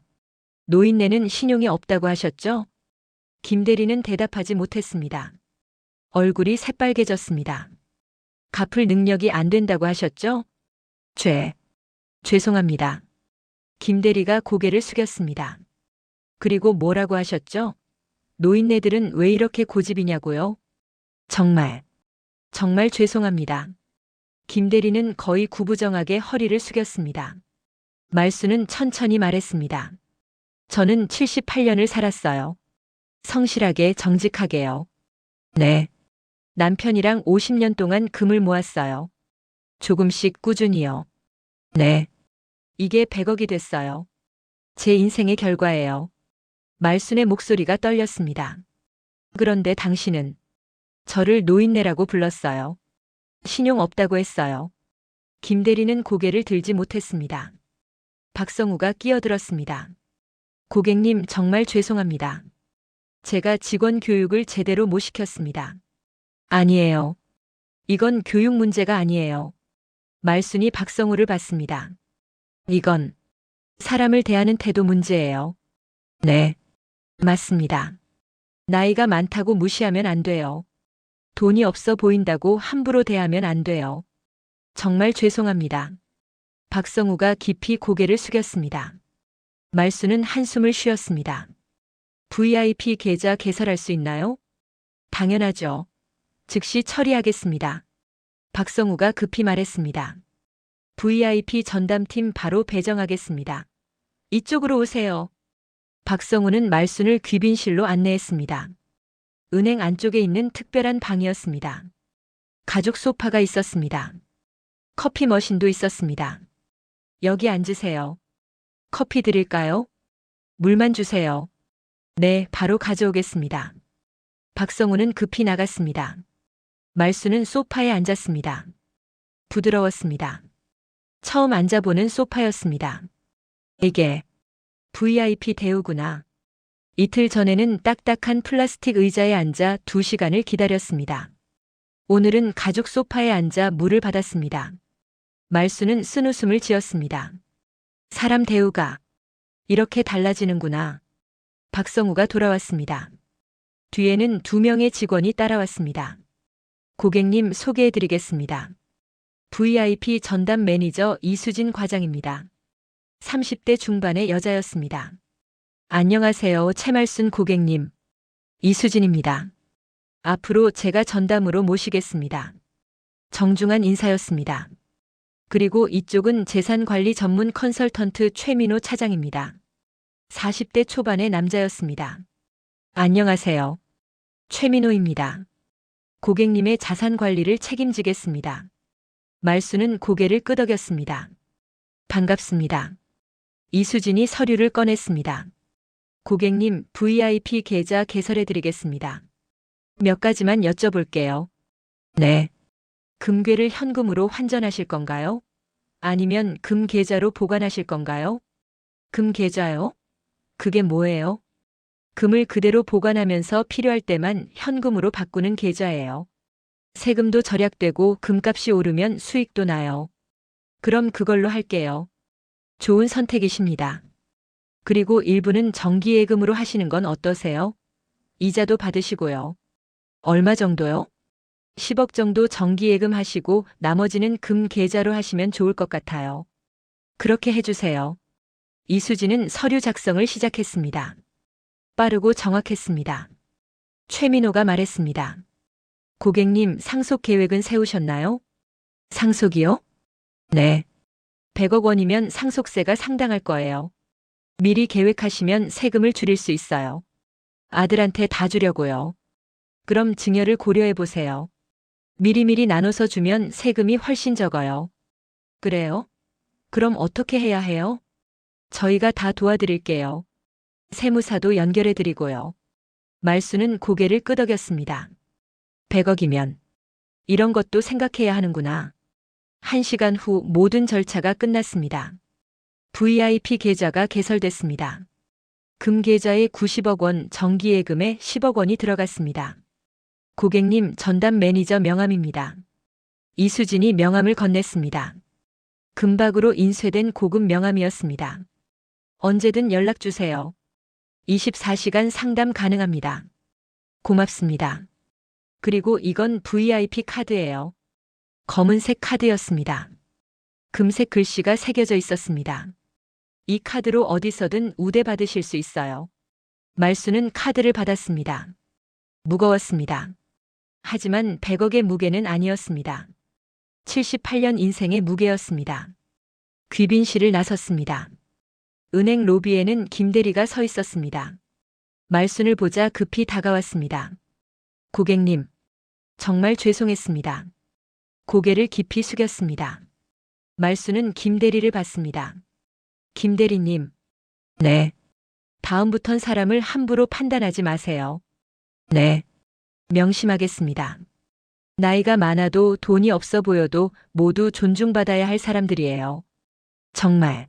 노인네는 신용이 없다고 하셨죠? 김대리는 대답하지 못했습니다. 얼굴이 새빨개졌습니다. 갚을 능력이 안 된다고 하셨죠? 죄송합니다. 김대리가 고개를 숙였습니다. 그리고 뭐라고 하셨죠? 노인네들은 왜 이렇게 고집이냐고요? 정말 죄송합니다. 김대리는 거의 구부정하게 허리를 숙였습니다. 말순은 천천히 말했습니다. 저는 78년을 살았어요. 성실하게 정직하게요. 네. 남편이랑 50년 동안 금을 모았어요. 조금씩 꾸준히요. 네. 이게 100억이 됐어요. 제 인생의 결과예요. 말순의 목소리가 떨렸습니다. 그런데 당신은 저를 노인네라고 불렀어요. 신용 없다고 했어요. 김대리는 고개를 들지 못했습니다. 박성우가 끼어들었습니다. 고객님 정말 죄송합니다. 제가 직원 교육을 제대로 못 시켰습니다. 아니에요. 이건 교육 문제가 아니에요. 말순이 박성우를 봤습니다. 이건 사람을 대하는 태도 문제예요. 네. 맞습니다. 나이가 많다고 무시하면 안 돼요. 돈이 없어 보인다고 함부로 대하면 안 돼요. 정말 죄송합니다. 박성우가 깊이 고개를 숙였습니다. 말순은 한숨을 쉬었습니다. VIP 계좌 개설할 수 있나요? 당연하죠. 즉시 처리하겠습니다. 박성우가 급히 말했습니다. VIP 전담팀 바로 배정하겠습니다. 이쪽으로 오세요. 박성우는 말순을 귀빈실로 안내했습니다. 은행 안쪽에 있는 특별한 방이었습니다. 가죽 소파가 있었습니다. 커피 머신도 있었습니다. 여기 앉으세요. 커피 드릴까요? 물만 주세요. 네, 바로 가져오겠습니다. 박성우는 급히 나갔습니다. 말순은 소파에 앉았습니다. 부드러웠습니다. 처음 앉아보는 소파였습니다. 이게 VIP 대우구나. 이틀 전에는 딱딱한 플라스틱 의자에 앉아 2시간을 기다렸습니다. 오늘은 가죽 소파에 앉아 물을 받았습니다. 말순은 쓴웃음을 지었습니다. 사람 대우가 이렇게 달라지는구나. 박성우가 돌아왔습니다. 뒤에는 2명의 직원이 따라왔습니다. 고객님 소개해드리겠습니다. VIP 전담 매니저 이수진 과장입니다. 30대 중반의 여자였습니다. 안녕하세요, 채말순 고객님. 이수진입니다. 앞으로 제가 전담으로 모시겠습니다. 정중한 인사였습니다. 그리고 이쪽은 재산관리 전문 컨설턴트 최민호 차장입니다. 40대 초반의 남자였습니다. 안녕하세요. 최민호입니다. 고객님의 자산 관리를 책임지겠습니다. 말수는 고개를 끄덕였습니다. 반갑습니다. 이수진이 서류를 꺼냈습니다. 고객님, VIP 계좌 개설해드리겠습니다. 몇 가지만 여쭤볼게요. 네. 금괴를 현금으로 환전하실 건가요? 아니면 금 계좌로 보관하실 건가요? 금 계좌요? 그게 뭐예요? 금을 그대로 보관하면서 필요할 때만 현금으로 바꾸는 계좌예요. 세금도 절약되고 금값이 오르면 수익도 나요. 그럼 그걸로 할게요. 좋은 선택이십니다. 그리고 일부는 정기예금으로 하시는 건 어떠세요? 이자도 받으시고요. 얼마 정도요? 10억 정도 정기예금 하시고 나머지는 금 계좌로 하시면 좋을 것 같아요. 그렇게 해주세요. 이수진은 서류 작성을 시작했습니다. 빠르고 정확했습니다. 최민호가 말했습니다. 고객님, 상속 계획은 세우셨나요? 상속이요? 네. 100억 원이면 상속세가 상당할 거예요. 미리 계획하시면 세금을 줄일 수 있어요. 아들한테 다 주려고요. 그럼 증여를 고려해 보세요. 미리미리 나눠서 주면 세금이 훨씬 적어요. 그래요? 그럼 어떻게 해야 해요? 저희가 다 도와드릴게요. 세무사도 연결해 드리고요. 말수는 고개를 끄덕였습니다. 100억이면 이런 것도 생각해야 하는구나. 1시간 후 모든 절차가 끝났습니다. VIP 계좌가 개설됐습니다. 금 계좌에 90억 원, 정기예금에 10억 원이 들어갔습니다. 고객님, 전담 매니저 명함입니다. 이수진이 명함을 건넸습니다. 금박으로 인쇄된 고급 명함이었습니다. 언제든 연락 주세요. 24시간 상담 가능합니다. 고맙습니다. 그리고 이건 VIP 카드예요. 검은색 카드였습니다. 금색 글씨가 새겨져 있었습니다. 이 카드로 어디서든 우대 받으실 수 있어요. 말수는 카드를 받았습니다. 무거웠습니다. 하지만 100억의 무게는 아니었습니다. 78년 인생의 무게였습니다. 귀빈실을 나섰습니다. 은행 로비에는 김대리가 서 있었습니다. 말순을 보자 급히 다가왔습니다. 고객님, 정말 죄송했습니다. 고개를 깊이 숙였습니다. 말순은 김대리를 봤습니다. 김대리님. 네. 다음부턴 사람을 함부로 판단하지 마세요. 네. 명심하겠습니다. 나이가 많아도 돈이 없어 보여도 모두 존중받아야 할 사람들이에요. 정말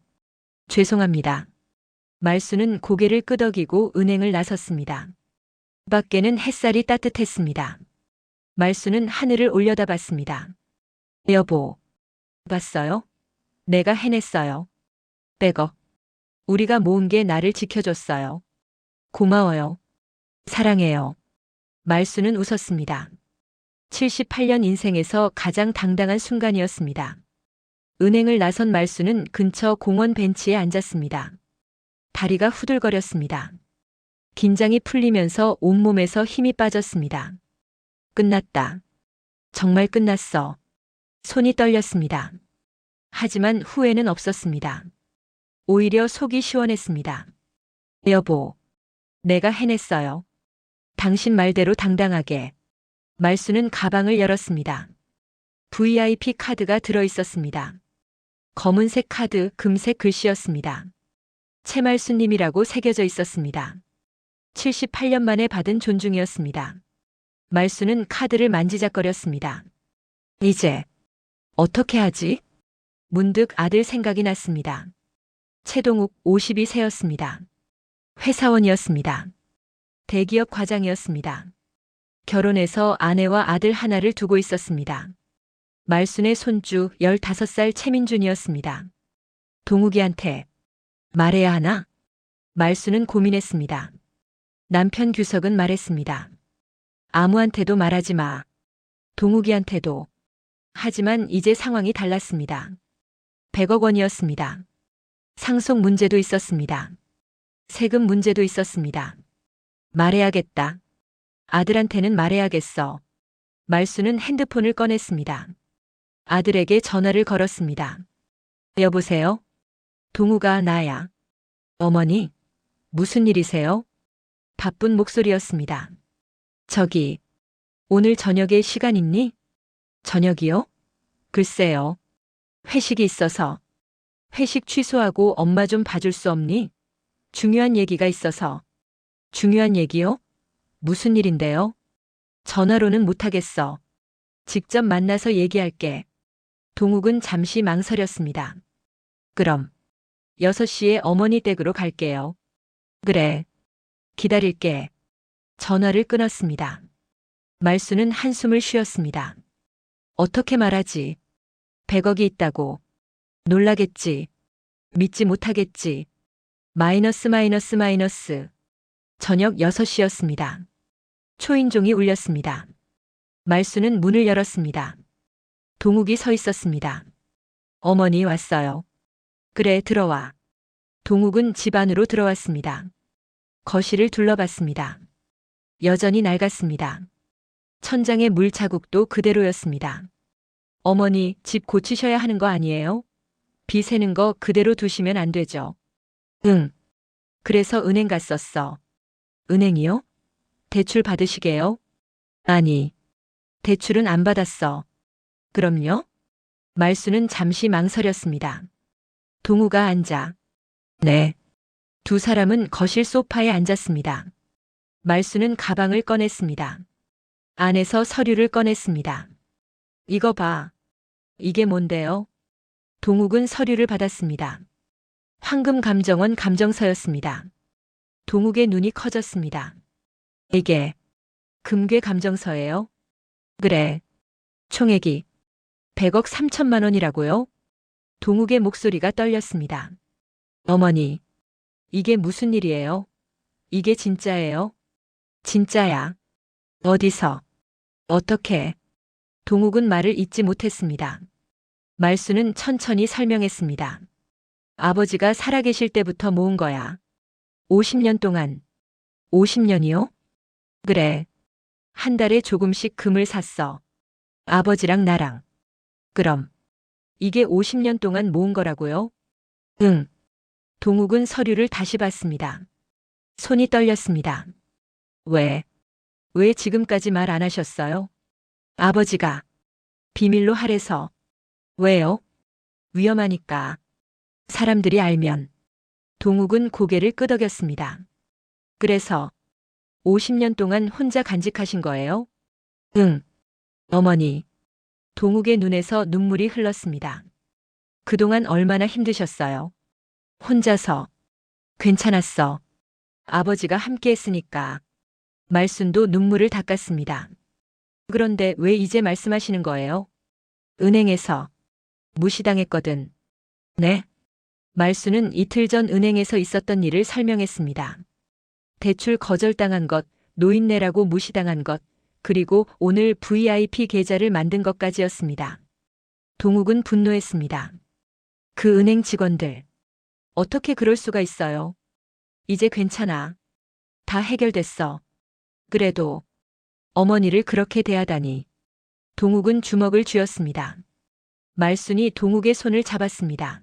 죄송합니다. 말수는 고개를 끄덕이고 은행을 나섰습니다. 밖에는 햇살이 따뜻했습니다. 말수는 하늘을 올려다봤습니다. 여보, 봤어요? 내가 해냈어요. 100억. 우리가 모은 게 나를 지켜줬어요. 고마워요. 사랑해요. 말수는 웃었습니다. 78년 인생에서 가장 당당한 순간이었습니다. 은행을 나선 말수는 근처 공원 벤치에 앉았습니다. 다리가 후들거렸습니다. 긴장이 풀리면서 온몸에서 힘이 빠졌습니다. 끝났다. 정말 끝났어. 손이 떨렸습니다. 하지만 후회는 없었습니다. 오히려 속이 시원했습니다. 여보, 내가 해냈어요. 당신 말대로 당당하게. 말수는 가방을 열었습니다. VIP 카드가 들어 있었습니다. 검은색 카드, 금색 글씨였습니다. 채말수님이라고 새겨져 있었습니다. 78년 만에 받은 존중이었습니다. 말수는 카드를 만지작거렸습니다. 이제 어떻게 하지? 문득 아들 생각이 났습니다. 최동욱 52세였습니다. 회사원이었습니다. 대기업 과장이었습니다. 결혼해서 아내와 아들 하나를 두고 있었습니다. 말순의 손주 15살 최민준이었습니다. 동욱이한테 말해야 하나? 말순은 고민했습니다. 남편 규석은 말했습니다. 아무한테도 말하지 마. 동욱이한테도. 하지만 이제 상황이 달랐습니다. 100억 원이었습니다. 상속 문제도 있었습니다. 세금 문제도 있었습니다. 말해야겠다. 아들한테는 말해야겠어. 말수는 핸드폰을 꺼냈습니다. 아들에게 전화를 걸었습니다. 여보세요? 동우가 나야. 어머니, 무슨 일이세요? 바쁜 목소리였습니다. 저기, 오늘 저녁에 시간 있니? 저녁이요? 글쎄요. 회식이 있어서. 회식 취소하고 엄마 좀 봐줄 수 없니? 중요한 얘기가 있어서. 중요한 얘기요? 무슨 일인데요? 전화로는 못하겠어. 직접 만나서 얘기할게. 동욱은 잠시 망설였습니다. 그럼 6시에 어머니 댁으로 갈게요. 그래. 기다릴게. 전화를 끊었습니다. 말수는 한숨을 쉬었습니다. 어떻게 말하지? 100억이 있다고. 놀라겠지. 믿지 못하겠지. 마이너스. 저녁 6시였습니다. 초인종이 울렸습니다. 말수는 문을 열었습니다. 동욱이 서 있었습니다. 어머니 왔어요. 그래, 들어와. 동욱은 집 안으로 들어왔습니다. 거실을 둘러봤습니다. 여전히 낡았습니다. 천장의 물 자국도 그대로였습니다. 어머니, 집 고치셔야 하는 거 아니에요? 비 새는 거 그대로 두시면 안 되죠. 응. 그래서 은행 갔었어. 은행이요? 대출 받으시게요? 아니, 대출은 안 받았어. 그럼요? 말수는 잠시 망설였습니다. 동우가 앉아. 네. 두 사람은 거실 소파에 앉았습니다. 말수는 가방을 꺼냈습니다. 안에서 서류를 꺼냈습니다. 이거 봐. 이게 뭔데요? 동욱은 서류를 받았습니다. 황금감정원 감정서였습니다. 동욱의 눈이 커졌습니다. 이게 금괴 감정서예요? 그래. 총액이 100억 3천만 원이라고요? 동욱의 목소리가 떨렸습니다. 어머니, 이게 무슨 일이에요? 이게 진짜예요? 진짜야. 어디서? 어떻게? 동욱은 말을 잇지 못했습니다. 말수는 천천히 설명했습니다. 아버지가 살아계실 때부터 모은 거야. 50년 동안. 50년이요? 그래. 한 달에 조금씩 금을 샀어. 아버지랑 나랑. 그럼 이게 50년 동안 모은 거라고요? 응. 동욱은 서류를 다시 봤습니다. 손이 떨렸습니다. 왜 지금까지 말 안 하셨어요? 아버지가 비밀로 하래서. 왜요? 위험하니까. 사람들이 알면. 동욱은 고개를 끄덕였습니다. 그래서 50년 동안 혼자 간직하신 거예요? 응. 어머니. 동욱의 눈에서 눈물이 흘렀습니다. 그동안 얼마나 힘드셨어요? 혼자서. 괜찮았어. 아버지가 함께 했으니까. 말순도 눈물을 닦았습니다. 그런데 왜 이제 말씀하시는 거예요? 은행에서. 무시당했거든. 네? 말수는 이틀 전 은행에서 있었던 일을 설명했습니다. 대출 거절당한 것, 노인네라고 무시당한 것, 그리고 오늘 VIP 계좌를 만든 것까지였습니다. 동욱은 분노했습니다. 그 은행 직원들. 어떻게 그럴 수가 있어요? 이제 괜찮아. 다 해결됐어. 그래도 어머니를 그렇게 대하다니. 동욱은 주먹을 쥐었습니다. 말순이 동욱의 손을 잡았습니다.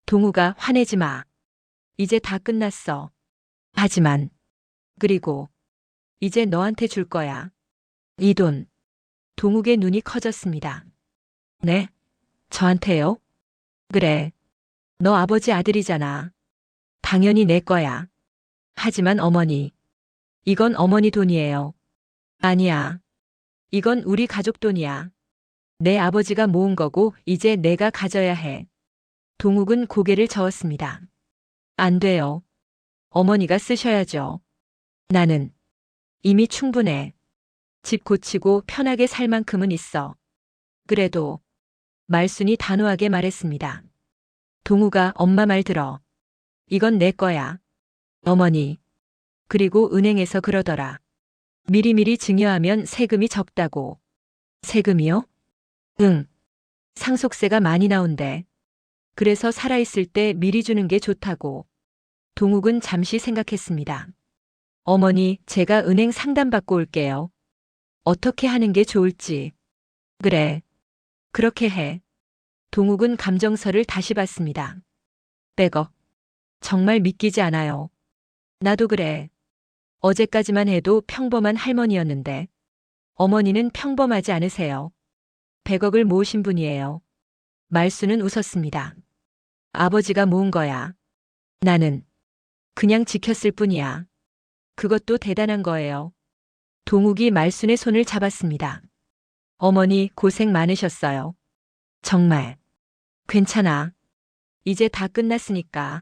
동욱아, 화내지 마. 이제 다 끝났어. 하지만, 그리고, 이제 너한테 줄 거야. 이 돈. 동욱의 눈이 커졌습니다. 네? 저한테요? 그래. 너 아버지 아들이잖아. 당연히 내 거야. 하지만 어머니. 이건 어머니 돈이에요. 아니야. 이건 우리 가족 돈이야. 내 아버지가 모은 거고 이제 내가 가져야 해. 동욱은 고개를 저었습니다. 안 돼요. 어머니가 쓰셔야죠. 나는 이미 충분해. 집 고치고 편하게 살 만큼은 있어. 그래도 말순이 단호하게 말했습니다. 동욱아, 엄마 말 들어. 이건 내 거야. 어머니. 그리고 은행에서 그러더라. 미리미리 증여하면 세금이 적다고. 세금이요? 응. 상속세가 많이 나온대. 그래서 살아있을 때 미리 주는 게 좋다고. 동욱은 잠시 생각했습니다. 어머니, 제가 은행 상담받고 올게요. 어떻게 하는 게 좋을지. 그래. 그렇게 해. 동욱은 감정서를 다시 봤습니다. 100억. 정말 믿기지 않아요. 나도 그래. 어제까지만 해도 평범한 할머니였는데. 어머니는 평범하지 않으세요. 100억을 모으신 분이에요. 말수는 웃었습니다. 아버지가 모은 거야. 나는 그냥 지켰을 뿐이야. 그것도 대단한 거예요. 동욱이 말순의 손을 잡았습니다. 어머니 고생 많으셨어요. 정말. 괜찮아. 이제 다 끝났으니까.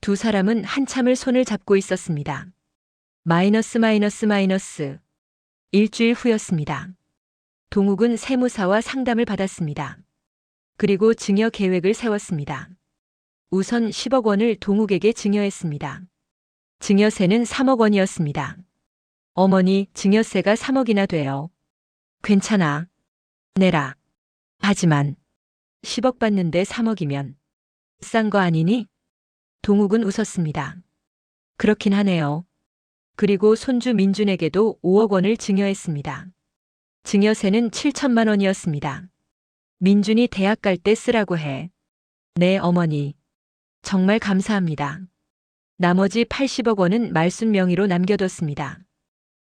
두 사람은 한참을 손을 잡고 있었습니다. 마이너스. 일주일 후였습니다. 동욱은 세무사와 상담을 받았습니다. 그리고 증여 계획을 세웠습니다. 우선 10억 원을 동욱에게 증여했습니다. 증여세는 3억 원이었습니다. 어머니, 증여세가 3억이나 돼요. 괜찮아. 내라. 하지만 10억 받는데 3억이면 싼 거 아니니? 동욱은 웃었습니다. 그렇긴 하네요. 그리고 손주 민준에게도 5억 원을 증여했습니다. 증여세는 7천만 원이었습니다. 민준이 대학 갈 때 쓰라고 해. 네, 어머니. 정말 감사합니다. 나머지 80억 원은 말순 명의로 남겨뒀습니다.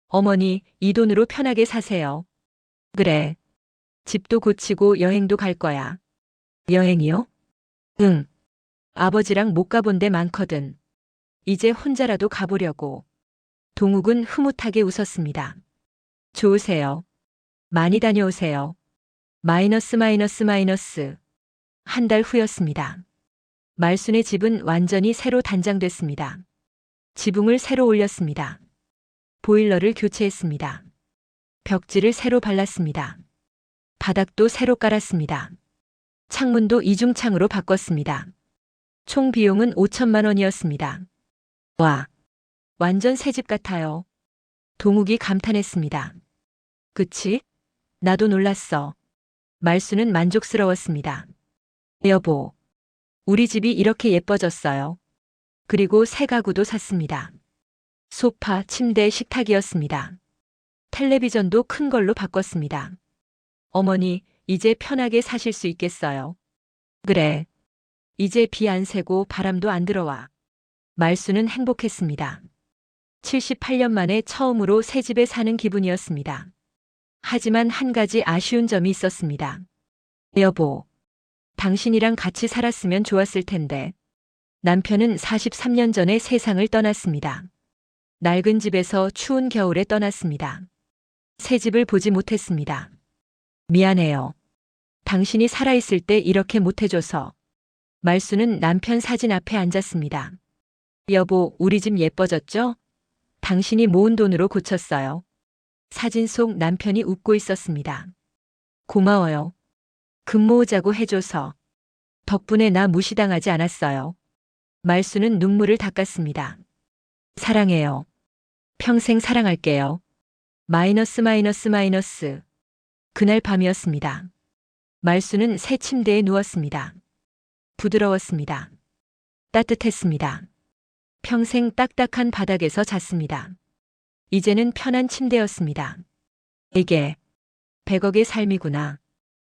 어머니, 이 돈으로 편하게 사세요. 그래. 집도 고치고 여행도 갈 거야. 여행이요? 응. 아버지랑 못 가본 데 많거든. 이제 혼자라도 가보려고. 동욱은 흐뭇하게 웃었습니다. 좋으세요. 많이 다녀오세요. 마이너스. 한 달 후였습니다. 말순의 집은 완전히 새로 단장됐습니다. 지붕을 새로 올렸습니다. 보일러를 교체했습니다. 벽지를 새로 발랐습니다. 바닥도 새로 깔았습니다. 창문도 이중창으로 바꿨습니다. 총 비용은 5천만 원이었습니다. 와, 완전 새집 같아요. 동욱이 감탄했습니다. 그치? 나도 놀랐어. 말수는 만족스러웠습니다. 여보, 우리 집이 이렇게 예뻐졌어요. 그리고 새 가구도 샀습니다. 소파, 침대, 식탁이었습니다. 텔레비전도 큰 걸로 바꿨습니다. 어머니, 이제 편하게 사실 수 있겠어요. 그래. 이제 비 안 새고 바람도 안 들어와. 말수는 행복했습니다. 78년 만에 처음으로 새 집에 사는 기분이었습니다. 하지만 한 가지 아쉬운 점이 있었습니다. 여보, 당신이랑 같이 살았으면 좋았을 텐데. 남편은 43년 전에 세상을 떠났습니다. 낡은 집에서 추운 겨울에 떠났습니다. 새 집을 보지 못했습니다. 미안해요. 당신이 살아있을 때 이렇게 못해줘서. 말수는 남편 사진 앞에 앉았습니다. 여보, 우리 집 예뻐졌죠? 당신이 모은 돈으로 고쳤어요. 사진 속 남편이 웃고 있었습니다. 고마워요. 금 모으자고 해줘서. 덕분에 나 무시당하지 않았어요. 말수는 눈물을 닦았습니다. 사랑해요. 평생 사랑할게요. 마이너스. 그날 밤이었습니다. 말수는 새 침대에 누웠습니다. 부드러웠습니다. 따뜻했습니다. 평생 딱딱한 바닥에서 잤습니다. 이제는 편한 침대였습니다. 이게 100억의 삶이구나.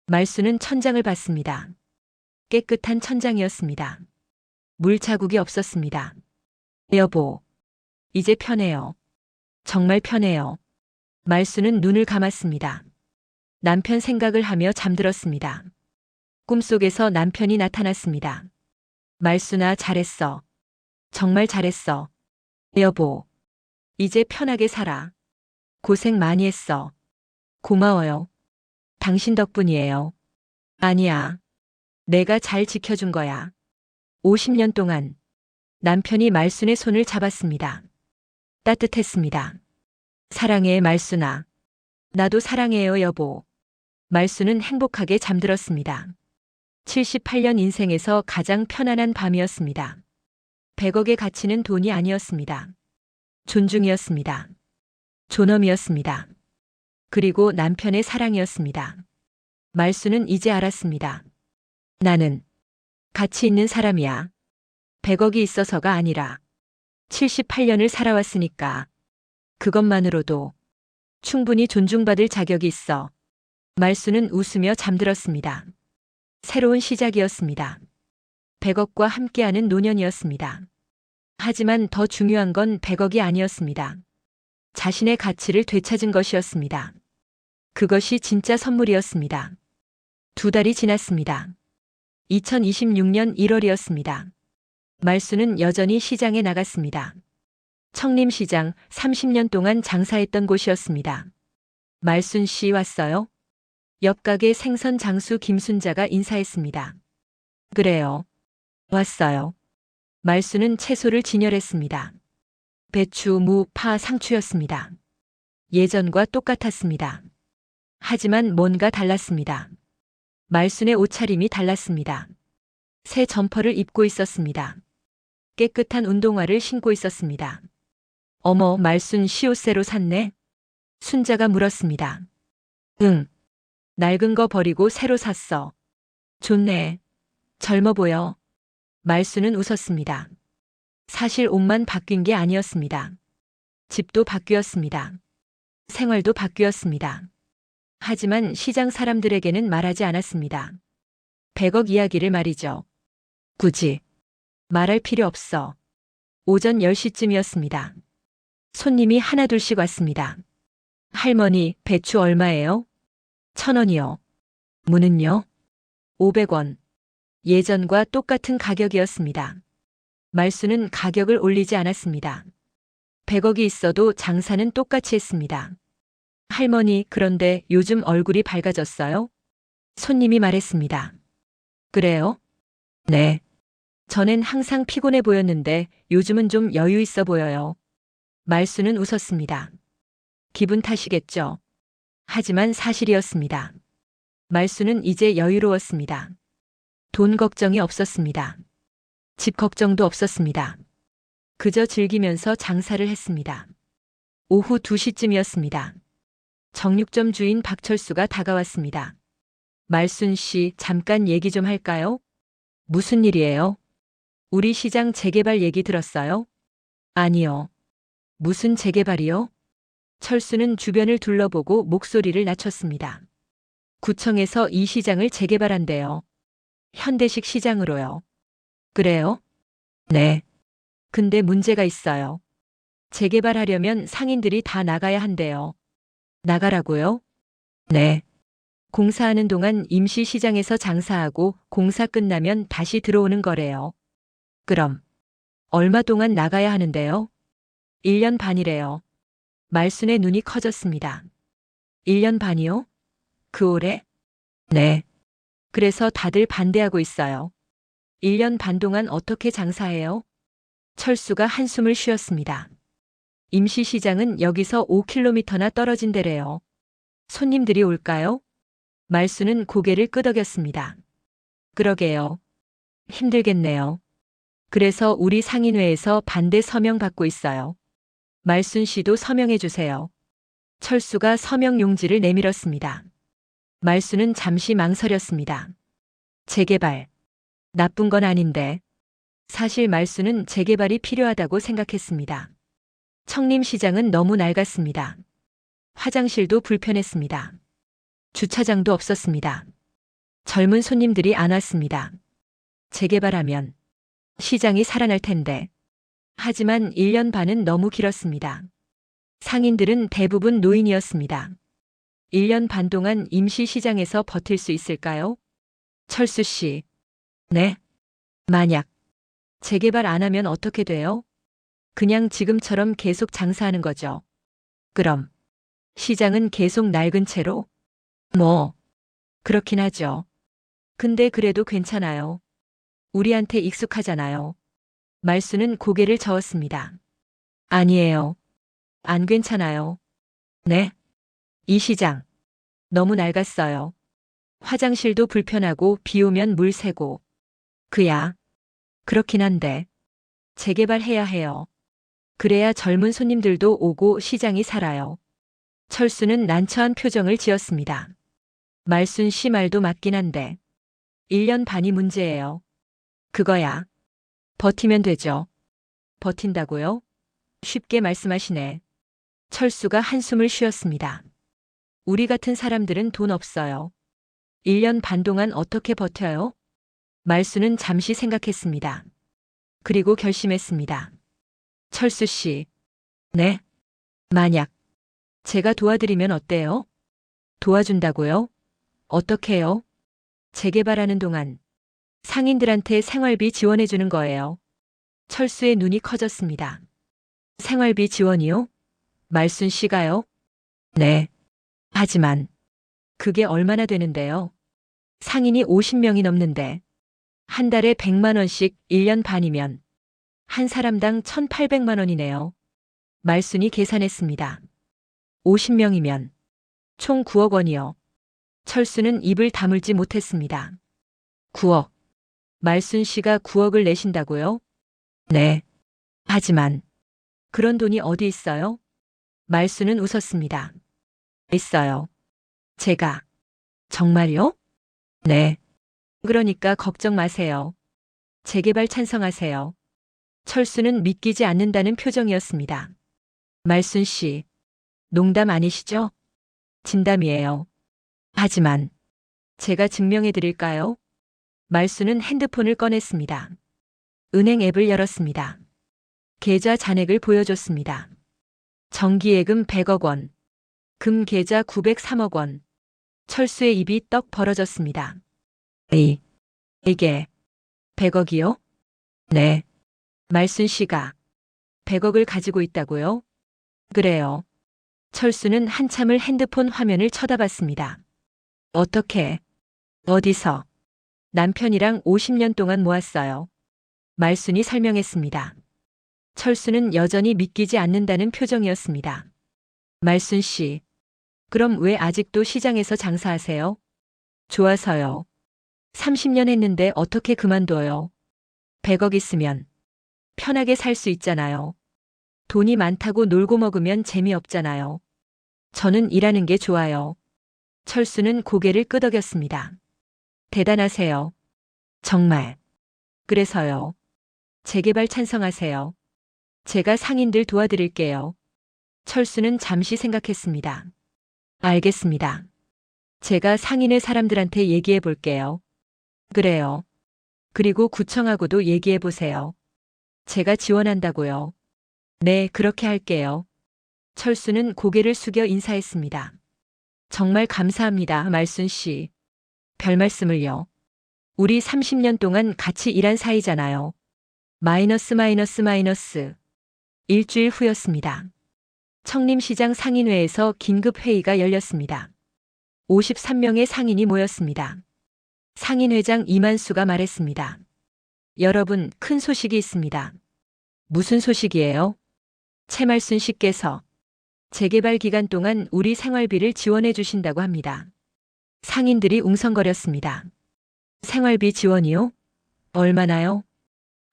말수는 천장을 봤습니다. 깨끗한 천장이었습니다. 물 자국이 없었습니다. 여보, 이제 편해요. 정말 편해요. 말수는 눈을 감았습니다. 남편 생각을 하며 잠들었습니다. 꿈속에서 남편이 나타났습니다. 말수나 잘했어. 정말 잘했어. 여보, 이제 편하게 살아. 고생 많이 했어. 고마워요. 당신 덕분이에요. 아니야. 내가 잘 지켜준 거야. 50년 동안. 남편이 말순의 손을 잡았습니다. 따뜻했습니다. 사랑해, 말순아. 나도 사랑해요, 여보. 말순은 행복하게 잠들었습니다. 78년 인생에서 가장 편안한 밤이었습니다. 100억의 가치는 돈이 아니었습니다. 존중이었습니다. 존엄이었습니다. 그리고 남편의 사랑이었습니다. 말수는 이제 알았습니다. 나는 가치 있는 사람이야. 100억이 있어서가 아니라 78년을 살아왔으니까. 그것만으로도 충분히 존중받을 자격이 있어. 말수는 웃으며 잠들었습니다. 새로운 시작이었습니다. 100억과 함께하는 노년이었습니다. 하지만 더 중요한 건 100억이 아니었습니다. 자신의 가치를 되찾은 것이었습니다. 그것이 진짜 선물이었습니다. 2달이 지났습니다. 2026년 1월이었습니다. 말수는 여전히 시장에 나갔습니다. 청림시장 30년 동안 장사했던 곳이었습니다. 말순 씨 왔어요? 옆 가게 생선 장수 김순자가 인사했습니다. 그래요. 왔어요. 말수는 채소를 진열했습니다. 배추, 무, 파, 상추였습니다. 예전과 똑같았습니다. 하지만 뭔가 달랐습니다. 말순의 옷차림이 달랐습니다. 새 점퍼를 입고 있었습니다. 깨끗한 운동화를 신고 있었습니다. 어머, 말순 씨 옷 새로 샀네? 순자가 물었습니다. 응. 낡은 거 버리고 새로 샀어. 좋네. 젊어 보여. 말수는 웃었습니다. 사실 옷만 바뀐 게 아니었습니다. 집도 바뀌었습니다. 생활도 바뀌었습니다. 하지만 시장 사람들에게는 말하지 않았습니다. 100억 이야기를 말이죠. 굳이 말할 필요 없어. 오전 10시쯤이었습니다. 손님이 하나둘씩 왔습니다. 할머니, 배추 얼마예요? 1,000원이요. 무는요? 500원. 예전과 똑같은 가격이었습니다. 말수는 가격을 올리지 않았습니다. 100억이 있어도 장사는 똑같이 했습니다. 할머니, 그런데 요즘 얼굴이 밝아졌어요? 손님이 말했습니다. 그래요? 네. 전엔 항상 피곤해 보였는데 요즘은 좀 여유 있어 보여요. 말수는 웃었습니다. 기분 탓이겠죠. 하지만 사실이었습니다. 말수는 이제 여유로웠습니다. 돈 걱정이 없었습니다. 집 걱정도 없었습니다. 그저 즐기면서 장사를 했습니다. 오후 2시쯤이었습니다. 정육점 주인 박철수가 다가왔습니다. 말순 씨, 잠깐 얘기 좀 할까요? 무슨 일이에요? 우리 시장 재개발 얘기 들었어요? 아니요. 무슨 재개발이요? 철수는 주변을 둘러보고 목소리를 낮췄습니다. 구청에서 이 시장을 재개발한대요. 현대식 시장으로요. 그래요? 네. 근데 문제가 있어요. 재개발하려면 상인들이 다 나가야 한대요. 나가라고요? 네. 공사하는 동안 임시시장에서 장사하고 공사 끝나면 다시 들어오는 거래요. 그럼 얼마 동안 나가야 하는데요? 1년 반이래요. 말순의 눈이 커졌습니다. 1년 반이요? 그 오래? 네. 그래서 다들 반대하고 있어요. 1년 반 동안 어떻게 장사해요? 철수가 한숨을 쉬었습니다. 임시시장은 여기서 5km나 떨어진 데래요. 손님들이 올까요? 말수는 고개를 끄덕였습니다. 그러게요. 힘들겠네요. 그래서 우리 상인회에서 반대 서명 받고 있어요. 말순 씨도 서명해 주세요. 철수가 서명 용지를 내밀었습니다. 말수는 잠시 망설였습니다. 재개발. 나쁜 건 아닌데. 사실 말수는 재개발이 필요하다고 생각했습니다. 청림시장은 너무 낡았습니다. 화장실도 불편했습니다. 주차장도 없었습니다. 젊은 손님들이 안 왔습니다. 재개발하면 시장이 살아날 텐데. 하지만 1년 반은 너무 길었습니다. 상인들은 대부분 노인이었습니다. 1년 반 동안 임시시장에서 버틸 수 있을까요? 철수 씨. 네. 만약 재개발 안 하면 어떻게 돼요? 그냥 지금처럼 계속 장사하는 거죠. 그럼 시장은 계속 낡은 채로? 뭐, 그렇긴 하죠. 근데 그래도 괜찮아요. 우리한테 익숙하잖아요. 말수는 고개를 저었습니다. 아니에요. 안 괜찮아요. 네? 이 시장. 너무 낡았어요. 화장실도 불편하고 비 오면 물 새고. 그야. 그렇긴 한데. 재개발해야 해요. 그래야 젊은 손님들도 오고 시장이 살아요. 철수는 난처한 표정을 지었습니다. 말순 씨 말도 맞긴 한데. 1년 반이 문제예요. 그거야. 버티면 되죠. 버틴다고요? 쉽게 말씀하시네. 철수가 한숨을 쉬었습니다. 우리 같은 사람들은 돈 없어요. 1년 반 동안 어떻게 버텨요? 말수는 잠시 생각했습니다. 그리고 결심했습니다. 철수 씨. 네. 만약 제가 도와드리면 어때요? 도와준다고요? 어떻게요? 재개발하는 동안 상인들한테 생활비 지원해주는 거예요. 철수의 눈이 커졌습니다. 생활비 지원이요? 말순 씨가요? 네. 하지만 그게 얼마나 되는데요? 상인이 50명이 넘는데 한 달에 100만 원씩 1년 반이면 한 사람당 1,800만 원이네요. 말순이 계산했습니다. 50명이면 총 9억 원이요. 철수는 입을 다물지 못했습니다. 9억. 말순 씨가 9억을 내신다고요? 네. 하지만 그런 돈이 어디 있어요? 말순은 웃었습니다. 있어요. 제가. 정말요? 네. 그러니까 걱정 마세요. 재개발 찬성하세요. 철수는 믿기지 않는다는 표정이었습니다. 말순 씨. 농담 아니시죠? 진담이에요. 하지만 제가 증명해 드릴까요? 말수는 핸드폰을 꺼냈습니다. 은행 앱을 열었습니다. 계좌 잔액을 보여줬습니다. 정기예금 100억 원, 금 계좌 903억 원. 철수의 입이 떡 벌어졌습니다. 이게 100억이요? 네. 말순 씨가 100억을 가지고 있다고요? 그래요. 철수는 한참을 핸드폰 화면을 쳐다봤습니다. 어떻게? 어디서? 남편이랑 50년 동안 모았어요. 말순이 설명했습니다. 철수는 여전히 믿기지 않는다는 표정이었습니다. 말순 씨, 그럼 왜 아직도 시장에서 장사하세요? 좋아서요. 30년 했는데 어떻게 그만둬요? 100억 있으면 편하게 살 수 있잖아요. 돈이 많다고 놀고 먹으면 재미없잖아요. 저는 일하는 게 좋아요. 철수는 고개를 끄덕였습니다. 대단하세요. 정말. 그래서요. 재개발 찬성하세요. 제가 상인들 도와드릴게요. 철수는 잠시 생각했습니다. 알겠습니다. 제가 상인의 사람들한테 얘기해 볼게요. 그래요. 그리고 구청하고도 얘기해 보세요. 제가 지원한다고요. 네, 그렇게 할게요. 철수는 고개를 숙여 인사했습니다. 정말 감사합니다, 말순 씨. 별 말씀을요. 우리 30년 동안 같이 일한 사이잖아요. 마이너스. 일주일 후였습니다. 청림시장 상인회에서 긴급 회의가 열렸습니다. 53명의 상인이 모였습니다. 상인회장 이만수가 말했습니다. 여러분, 큰 소식이 있습니다. 무슨 소식이에요? 채말순 씨께서 재개발 기간 동안 우리 생활비를 지원해 주신다고 합니다. 상인들이 웅성거렸습니다. 생활비 지원이요? 얼마나요?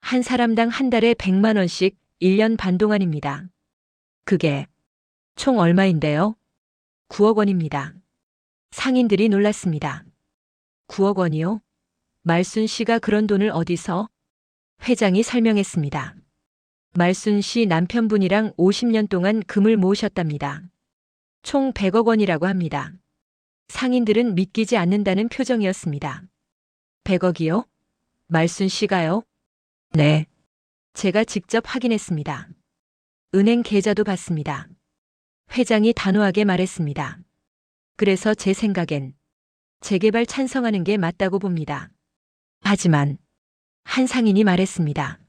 한 사람당 한 달에 100만 원씩 1년 반 동안입니다. 그게 총 얼마인데요? 9억 원입니다. 상인들이 놀랐습니다. 9억 원이요? 말순 씨가 그런 돈을 어디서? 회장이 설명했습니다. 말순 씨 남편분이랑 50년 동안 금을 모으셨답니다. 총 100억 원이라고 합니다. 상인들은 믿기지 않는다는 표정이었습니다. 100억이요? 말순 씨가요? 네. 제가 직접 확인했습니다. 은행 계좌도 봤습니다. 회장이 단호하게 말했습니다. 그래서 제 생각엔 재개발 찬성하는 게 맞다고 봅니다. 하지만 한 상인이 말했습니다.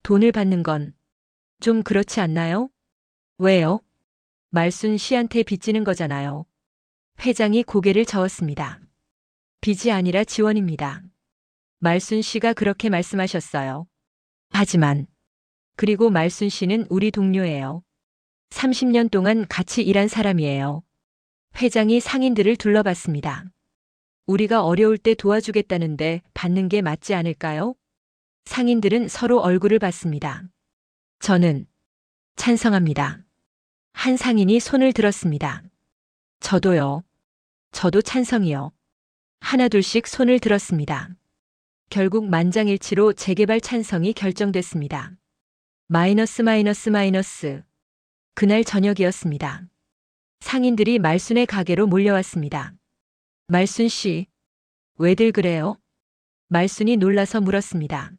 돈을 받는 건 좀 그렇지 않나요? 왜요? 말순 씨한테 빚지는 거잖아요. 회장이 고개를 저었습니다. 빚이 아니라 지원입니다. 말순 씨가 그렇게 말씀하셨어요. 하지만 그리고 말순 씨는 우리 동료예요. 30년 동안 같이 일한 사람이에요. 회장이 상인들을 둘러봤습니다. 우리가 어려울 때 도와주겠다는데 받는 게 맞지 않을까요? 상인들은 서로 얼굴을 봤습니다. 저는 찬성합니다. 한 상인이 손을 들었습니다. 저도요. 저도 찬성이요. 하나둘씩 손을 들었습니다. 결국 만장일치로 재개발 찬성이 결정됐습니다. 마이너스. 그날 저녁이었습니다. 상인들이 말순의 가게로 몰려왔습니다. 말순 씨, 왜들 그래요? 말순이 놀라서 물었습니다.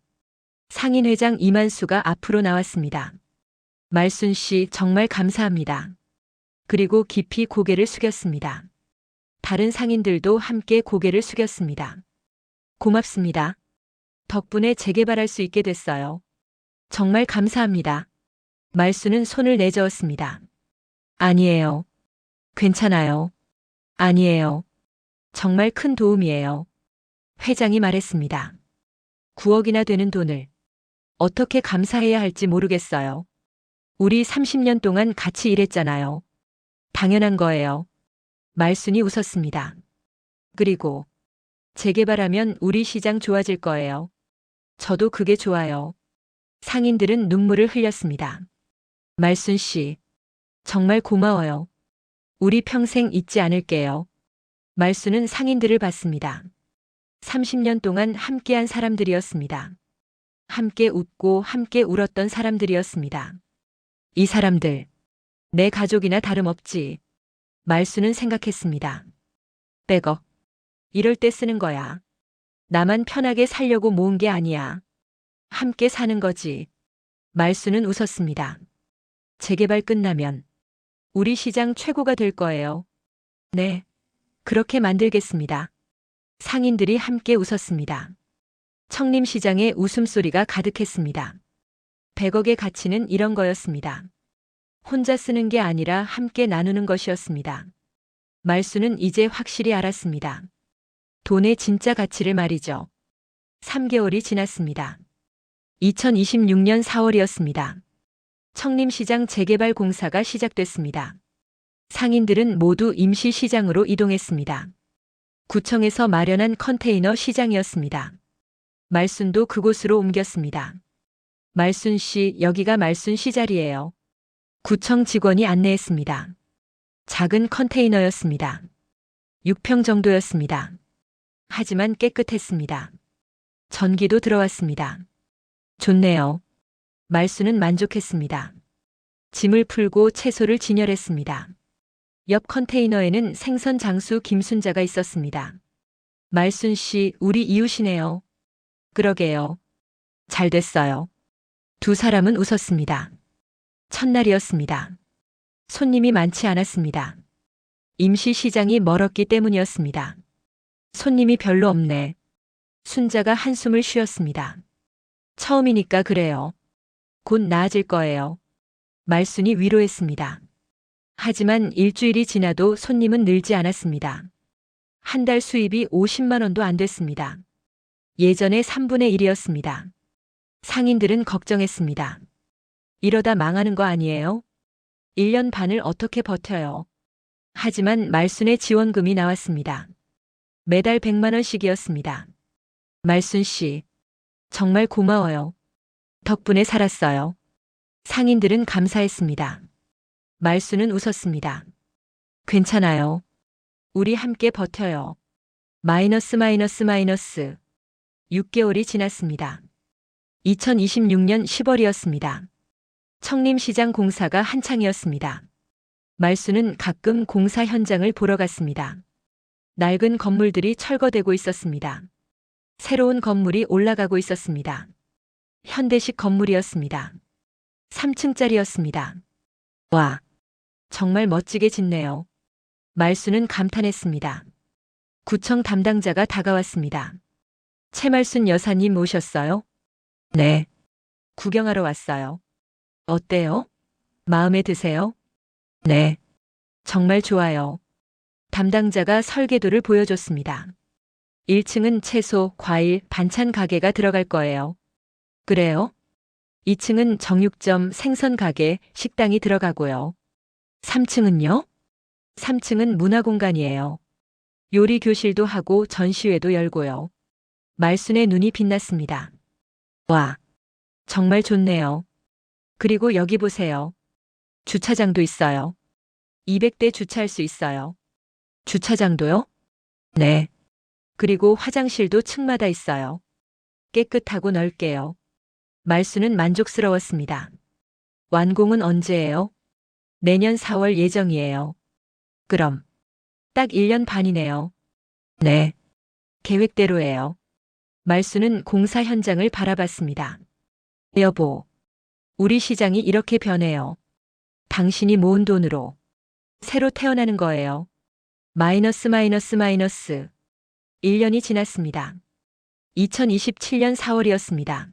상인회장 이만수가 앞으로 나왔습니다. 말순 씨 정말 감사합니다. 그리고 깊이 고개를 숙였습니다. 다른 상인들도 함께 고개를 숙였습니다. 고맙습니다. 덕분에 재개발할 수 있게 됐어요. 정말 감사합니다. 말순은 손을 내저었습니다. 아니에요. 괜찮아요. 아니에요. 정말 큰 도움이에요. 회장이 말했습니다. 9억이나 되는 돈을 어떻게 감사해야 할지 모르겠어요. 우리 30년 동안 같이 일했잖아요. 당연한 거예요. 말순이 웃었습니다. 그리고 재개발하면 우리 시장 좋아질 거예요. 저도 그게 좋아요. 상인들은 눈물을 흘렸습니다. 말순 씨, 정말 고마워요. 우리 평생 잊지 않을게요. 말순은 상인들을 봤습니다. 30년 동안 함께한 사람들이었습니다. 함께 웃고 함께 울었던 사람들이었습니다. 이 사람들, 내 가족이나 다름없지. 말순은 생각했습니다. 100억. 이럴 때 쓰는 거야. 나만 편하게 살려고 모은 게 아니야. 함께 사는 거지. 말순은 웃었습니다. 재개발 끝나면 우리 시장 최고가 될 거예요. 네. 그렇게 만들겠습니다. 상인들이 함께 웃었습니다. 청림시장에 웃음소리가 가득했습니다. 100억의 가치는 이런 거였습니다. 혼자 쓰는 게 아니라 함께 나누는 것이었습니다. 말순은 이제 확실히 알았습니다. 돈의 진짜 가치를 말이죠. 3개월이 지났습니다. 2026년 4월이었습니다. 청림시장 재개발 공사가 시작됐습니다. 상인들은 모두 임시시장으로 이동했습니다. 구청에서 마련한 컨테이너 시장이었습니다. 말순도 그곳으로 옮겼습니다. 말순 씨, 여기가 말순 씨 자리예요. 구청 직원이 안내했습니다. 작은 컨테이너였습니다. 6평 정도였습니다. 하지만 깨끗했습니다. 전기도 들어왔습니다. 좋네요. 말순은 만족했습니다. 짐을 풀고 채소를 진열했습니다. 옆 컨테이너에는 생선 장수 김순자가 있었습니다. 말순 씨, 우리 이웃이네요. 그러게요. 잘 됐어요. 두 사람은 웃었습니다. 첫날이었습니다. 손님이 많지 않았습니다. 임시시장이 멀었기 때문이었습니다. 손님이 별로 없네. 순자가 한숨을 쉬었습니다. 처음이니까 그래요. 곧 나아질 거예요. 말순이 위로했습니다. 하지만 일주일이 지나도 손님은 늘지 않았습니다. 한 달 수입이 50만 원도 안 됐습니다. 예전의 3분의 1이었습니다. 상인들은 걱정했습니다. 이러다 망하는 거 아니에요? 1년 반을 어떻게 버텨요? 하지만 말순의 지원금이 나왔습니다. 매달 100만 원씩이었습니다. 말순 씨, 정말 고마워요. 덕분에 살았어요. 상인들은 감사했습니다. 말순은 웃었습니다. 괜찮아요. 우리 함께 버텨요. 마이너스. 6개월이 지났습니다. 2026년 10월이었습니다. 청림시장 공사가 한창이었습니다. 말순은 가끔 공사 현장을 보러 갔습니다. 낡은 건물들이 철거되고 있었습니다. 새로운 건물이 올라가고 있었습니다. 현대식 건물이었습니다. 3층짜리였습니다. 와, 정말 멋지게 짓네요. 말순은 감탄했습니다. 구청 담당자가 다가왔습니다. 최말순 여사님 오셨어요? 네. 구경하러 왔어요. 어때요? 마음에 드세요? 네. 정말 좋아요. 담당자가 설계도를 보여줬습니다. 1층은 채소, 과일, 반찬 가게가 들어갈 거예요. 그래요? 2층은 정육점, 생선 가게, 식당이 들어가고요. 3층은요? 3층은 문화 공간이에요. 요리 교실도 하고 전시회도 열고요. 말순의 눈이 빛났습니다. 와, 정말 좋네요. 그리고 여기 보세요. 주차장도 있어요. 200대 주차할 수 있어요. 주차장도요? 네. 그리고 화장실도 층마다 있어요. 깨끗하고 넓게요. 말순은 만족스러웠습니다. 완공은 언제예요? 내년 4월 예정이에요. 그럼 딱 1년 반이네요. 네. 계획대로예요. 말수는 공사 현장을 바라봤습니다. 여보, 우리 시장이 이렇게 변해요. 당신이 모은 돈으로 새로 태어나는 거예요. 마이너스 마이너스 마이너스. 1년이 지났습니다. 2027년 4월이었습니다.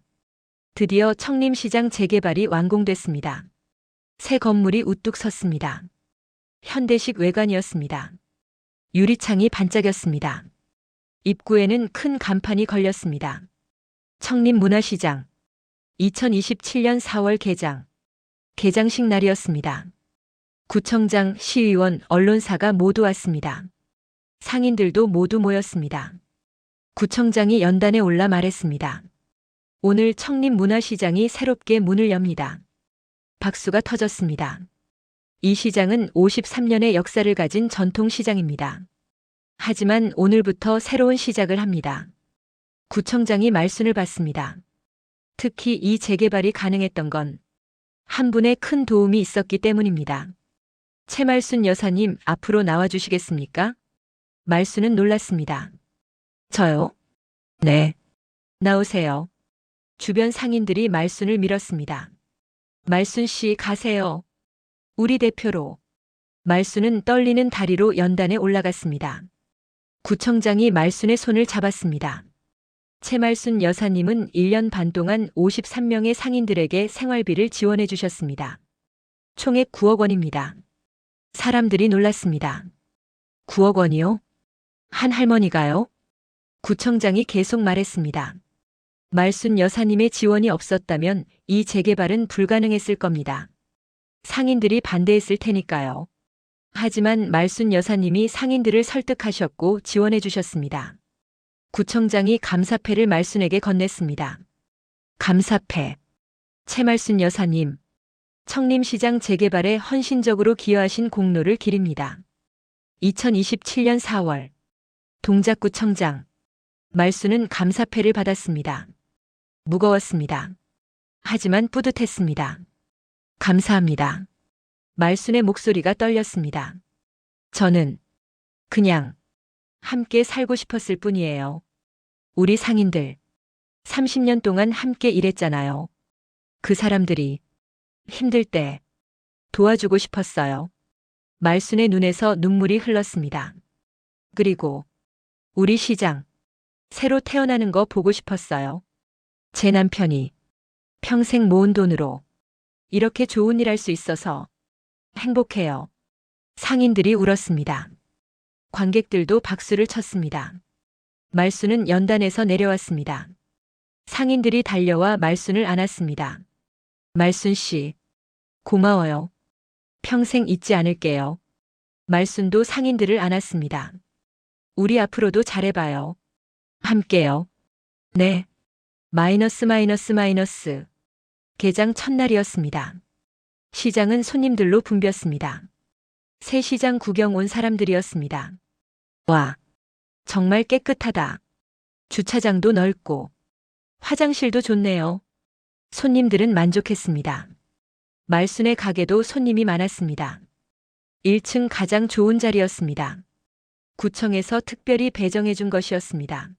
드디어 청림시장 재개발이 완공됐습니다. 새 건물이 우뚝 섰습니다. 현대식 외관이었습니다. 유리창이 반짝였습니다. 입구에는 큰 간판이 걸렸습니다. 청림문화시장 2027년 4월 개장. 개장식 날이었습니다. 구청장, 시의원, 언론사가 모두 왔습니다. 상인들도 모두 모였습니다. 구청장이 연단에 올라 말했습니다. 오늘 청림문화시장이 새롭게 문을 엽니다. 박수가 터졌습니다. 이 시장은 53년의 역사를 가진 전통시장입니다. 하지만 오늘부터 새로운 시작을 합니다. 구청장이 말씀을 받습니다. 특히 이 재개발이 가능했던 건 한 분의 큰 도움이 있었기 때문입니다. 최말순 여사님, 앞으로 나와주시겠습니까? 말순은 놀랐습니다. 저요? 네. 나오세요. 주변 상인들이 말순을 밀었습니다. 말순 씨, 가세요. 우리 대표로. 말순은 떨리는 다리로 연단에 올라갔습니다. 구청장이 말순의 손을 잡았습니다. 최말순 여사님은 1년 반 동안 53명의 상인들에게 생활비를 지원해 주셨습니다. 총액 9억 원입니다. 사람들이 놀랐습니다. 9억 원이요? 한 할머니가요? 구청장이 계속 말했습니다. 말순 여사님의 지원이 없었다면 이 재개발은 불가능했을 겁니다. 상인들이 반대했을 테니까요. 하지만 말순 여사님이 상인들을 설득하셨고 지원해 주셨습니다. 구청장이 감사패를 말순에게 건넸습니다. 감사패. 최말순 여사님, 청림시장 재개발에 헌신적으로 기여하신 공로를 기립니다. 2027년 4월, 동작구청장. 말순은 감사패를 받았습니다. 무거웠습니다. 하지만 뿌듯했습니다. 감사합니다. 말순의 목소리가 떨렸습니다. 저는 그냥 함께 살고 싶었을 뿐이에요. 우리 상인들 30년 동안 함께 일했잖아요. 그 사람들이 힘들 때 도와주고 싶었어요. 말순의 눈에서 눈물이 흘렀습니다. 그리고 우리 시장 새로 태어나는 거 보고 싶었어요. 제 남편이 평생 모은 돈으로 이렇게 좋은 일 할 수 있어서 행복해요. 상인들이 울었습니다. 관객들도 박수를 쳤습니다. 말순은 연단에서 내려왔습니다. 상인들이 달려와 말순을 안았습니다. 말순 씨, 고마워요. 평생 잊지 않을게요. 말순도 상인들을 안았습니다. 우리 앞으로도 잘해봐요. 함께요. 네. 마이너스 마이너스 마이너스. 개장 첫날이었습니다. 시장은 손님들로 붐볐습니다. 새 시장 구경 온 사람들이었습니다. 와, 정말 깨끗하다. 주차장도 넓고 화장실도 좋네요. 손님들은 만족했습니다. 말순의 가게도 손님이 많았습니다. 1층 가장 좋은 자리였습니다. 구청에서 특별히 배정해 준 것이었습니다.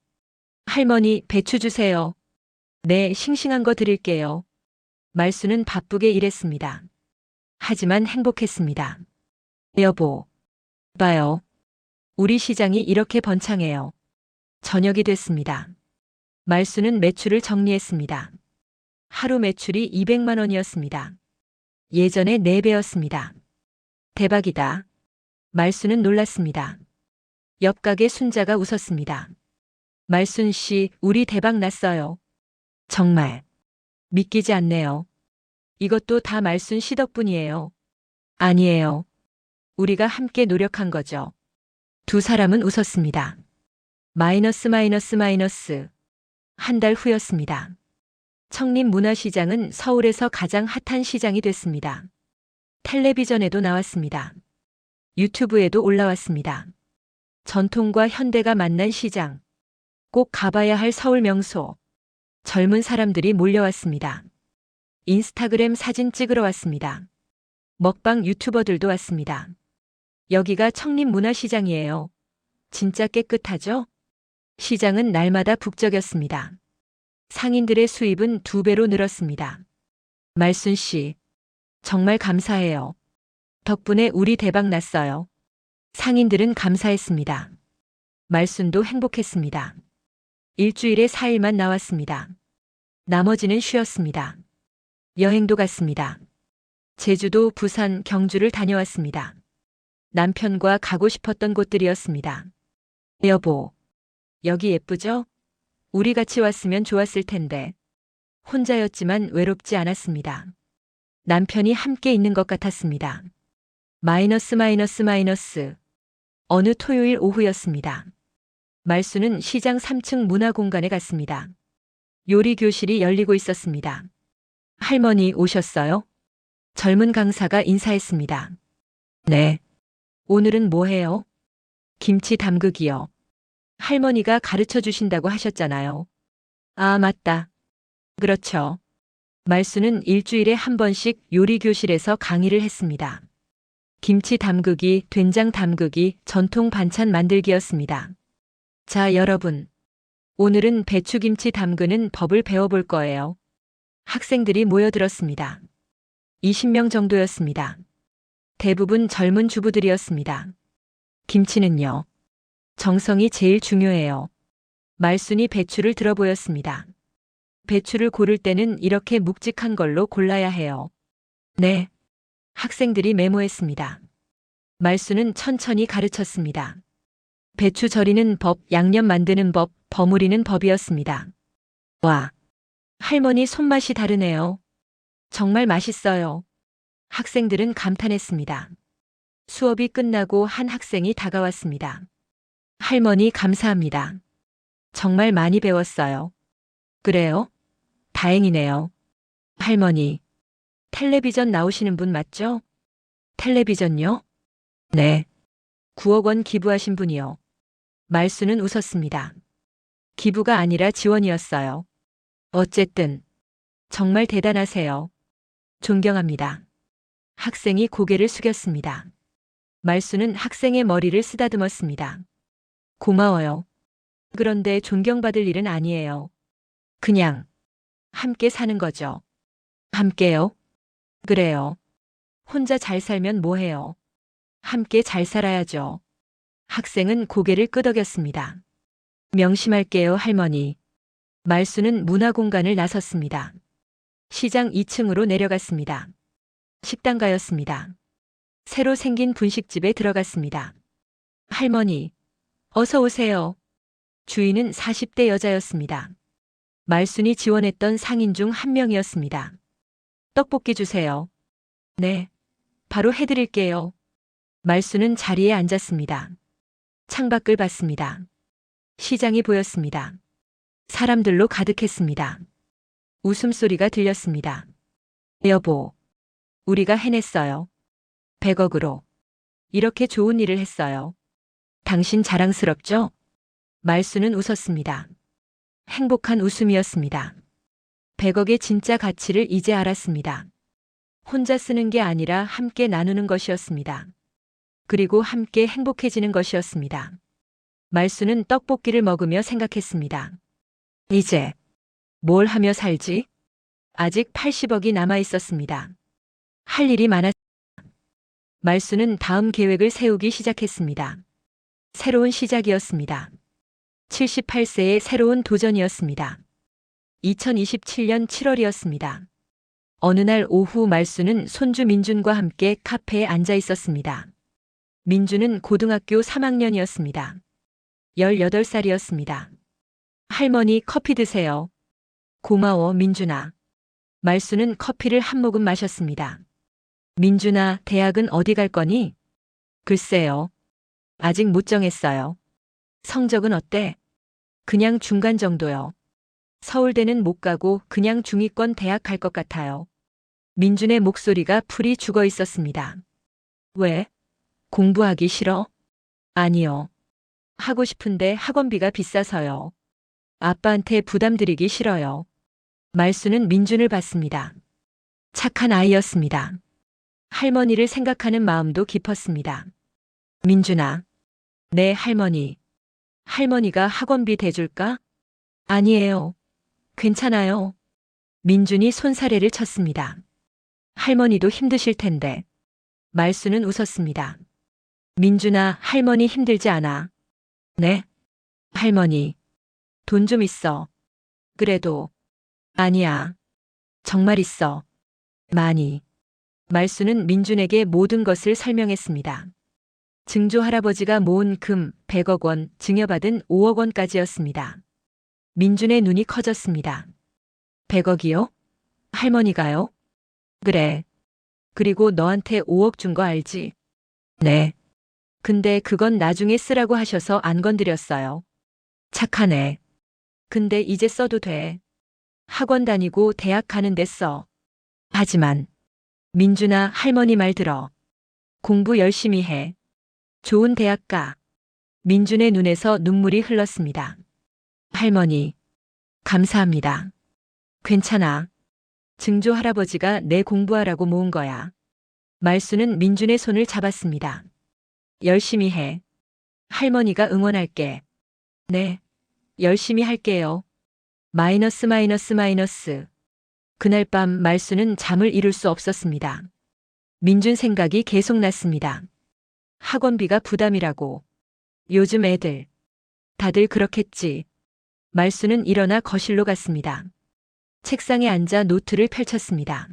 할머니, 배추 주세요. 네, 싱싱한 거 드릴게요. 말순은 바쁘게 일했습니다. 하지만 행복했습니다. 여보, 봐요. 우리 시장이 이렇게 번창해요. 저녁이 됐습니다. 말순은 매출을 정리했습니다. 하루 매출이 200만 원이었습니다. 예전의 4배였습니다. 대박이다. 말순은 놀랐습니다. 옆 가게 순자가 웃었습니다. 말순 씨, 우리 대박 났어요. 정말 믿기지 않네요. 이것도 다 말순 씨 덕분이에요. 아니에요. 우리가 함께 노력한 거죠. 두 사람은 웃었습니다. 마이너스 마이너스 마이너스. 한 달 후였습니다. 청림문화시장은 서울에서 가장 핫한 시장이 됐습니다. 텔레비전에도 나왔습니다. 유튜브에도 올라왔습니다. 전통과 현대가 만난 시장. 꼭 가봐야 할 서울 명소. 젊은 사람들이 몰려왔습니다. 인스타그램 사진 찍으러 왔습니다. 먹방 유튜버들도 왔습니다. 여기가 청림문화시장이에요. 진짜 깨끗하죠? 시장은 날마다 북적였습니다. 상인들의 수입은 2배로 늘었습니다. 말순 씨, 정말 감사해요. 덕분에 우리 대박 났어요. 상인들은 감사했습니다. 말순도 행복했습니다. 일주일에 4일만 나왔습니다. 나머지는 쉬었습니다. 여행도 갔습니다. 제주도, 부산, 경주를 다녀왔습니다. 남편과 가고 싶었던 곳들이었습니다. 여보, 여기 예쁘죠? 우리 같이 왔으면 좋았을 텐데. 혼자였지만 외롭지 않았습니다. 남편이 함께 있는 것 같았습니다. 마이너스. 어느 토요일 오후였습니다. 말수는 시장 3층 문화공간에 갔습니다. 요리 교실이 열리고 있었습니다. 할머니 오셨어요? 젊은 강사가 인사했습니다. 네. 오늘은 뭐 해요? 김치 담그기요. 할머니가 가르쳐 주신다고 하셨잖아요. 아, 맞다. 그렇죠. 말수는 일주일에 한 번씩 요리 교실에서 강의를 했습니다. 김치 담그기, 된장 담그기, 전통 반찬 만들기였습니다. 자, 여러분. 오늘은 배추김치 담그는 법을 배워볼 거예요. 학생들이 모여들었습니다. 20명 정도였습니다. 대부분 젊은 주부들이었습니다. 김치는요. 정성이 제일 중요해요. 말순이 배추를 들어 보였습니다. 배추를 고를 때는 이렇게 묵직한 걸로 골라야 해요. 네. 학생들이 메모했습니다. 말순은 천천히 가르쳤습니다. 배추 절이는 법, 양념 만드는 법, 버무리는 법이었습니다. 와, 할머니 손맛이 다르네요. 정말 맛있어요. 학생들은 감탄했습니다. 수업이 끝나고 한 학생이 다가왔습니다. 할머니 감사합니다. 정말 많이 배웠어요. 그래요? 다행이네요. 할머니, 텔레비전 나오시는 분 맞죠? 텔레비전요? 네. 9억 원 기부하신 분이요. 말수는 웃었습니다. 기부가 아니라 지원이었어요. 어쨌든 정말 대단하세요. 존경합니다. 학생이 고개를 숙였습니다. 말수는 학생의 머리를 쓰다듬었습니다. 고마워요. 그런데 존경받을 일은 아니에요. 그냥 함께 사는 거죠. 함께요? 그래요. 혼자 잘 살면 뭐해요? 함께 잘 살아야죠. 학생은 고개를 끄덕였습니다. 명심할게요, 할머니. 말수는 문화공간을 나섰습니다. 시장 2층으로 내려갔습니다. 식당가였습니다. 새로 생긴 분식집에 들어갔습니다. 할머니, 어서 오세요. 주인은 40대 여자였습니다. 말순이 지원했던 상인 중 한 명이었습니다. 떡볶이 주세요. 네, 바로 해드릴게요. 말순은 자리에 앉았습니다. 창밖을 봤습니다. 시장이 보였습니다. 사람들로 가득했습니다. 웃음소리가 들렸습니다. 여보, 우리가 해냈어요. 100억으로. 이렇게 좋은 일을 했어요. 당신 자랑스럽죠? 말수는 웃었습니다. 행복한 웃음이었습니다. 100억의 진짜 가치를 이제 알았습니다. 혼자 쓰는 게 아니라 함께 나누는 것이었습니다. 그리고 함께 행복해지는 것이었습니다. 말수는 떡볶이를 먹으며 생각했습니다. 이제 뭘 하며 살지? 아직 80억이 남아 있었습니다. 할 일이 많았습니다. 말수는 다음 계획을 세우기 시작했습니다. 새로운 시작이었습니다. 78세의 새로운 도전이었습니다. 2027년 7월이었습니다. 어느 날 오후 말수는 손주 민준과 함께 카페에 앉아 있었습니다. 민준은 고등학교 3학년이었습니다. 18살이었습니다. 할머니 커피 드세요. 고마워, 민준아. 말수는 커피를 한 모금 마셨습니다. 민준아, 대학은 어디 갈 거니? 글쎄요. 아직 못 정했어요. 성적은 어때? 그냥 중간 정도요. 서울대는 못 가고 그냥 중위권 대학 갈 것 같아요. 민준의 목소리가 풀이 죽어 있었습니다. 왜? 공부하기 싫어? 아니요. 하고 싶은데 학원비가 비싸서요. 아빠한테 부담 드리기 싫어요. 말수는 민준을 봤습니다. 착한 아이였습니다. 할머니를 생각하는 마음도 깊었습니다. 민준아, 네 할머니. 할머니가 학원비 대줄까? 아니에요. 괜찮아요. 민준이 손사래를 쳤습니다. 할머니도 힘드실 텐데. 말수는 웃었습니다. 민준아, 할머니 힘들지 않아. 네? 할머니, 돈 좀 있어. 그래도. 아니야. 정말 있어. 많이. 말수는 민준에게 모든 것을 설명했습니다. 증조 할아버지가 모은 금 100억 원, 증여받은 5억 원까지였습니다. 민준의 눈이 커졌습니다. 100억이요? 할머니가요? 그래. 그리고 너한테 5억 준 거 알지? 네. 근데 그건 나중에 쓰라고 하셔서 안 건드렸어요. 착하네. 근데 이제 써도 돼. 학원 다니고 대학 가는데 써. 하지만 민준아, 할머니 말 들어. 공부 열심히 해. 좋은 대학 가. 민준의 눈에서 눈물이 흘렀습니다. 할머니, 감사합니다. 괜찮아. 증조 할아버지가 내 공부하라고 모은 거야. 말수는 민준의 손을 잡았습니다. 열심히 해. 할머니가 응원할게. 네. 열심히 할게요. 마이너스 마이너스 마이너스. 그날 밤 말수는 잠을 이룰 수 없었습니다. 민준 생각이 계속 났습니다. 학원비가 부담이라고. 요즘 애들. 다들 그렇겠지. 말수는 일어나 거실로 갔습니다. 책상에 앉아 노트를 펼쳤습니다.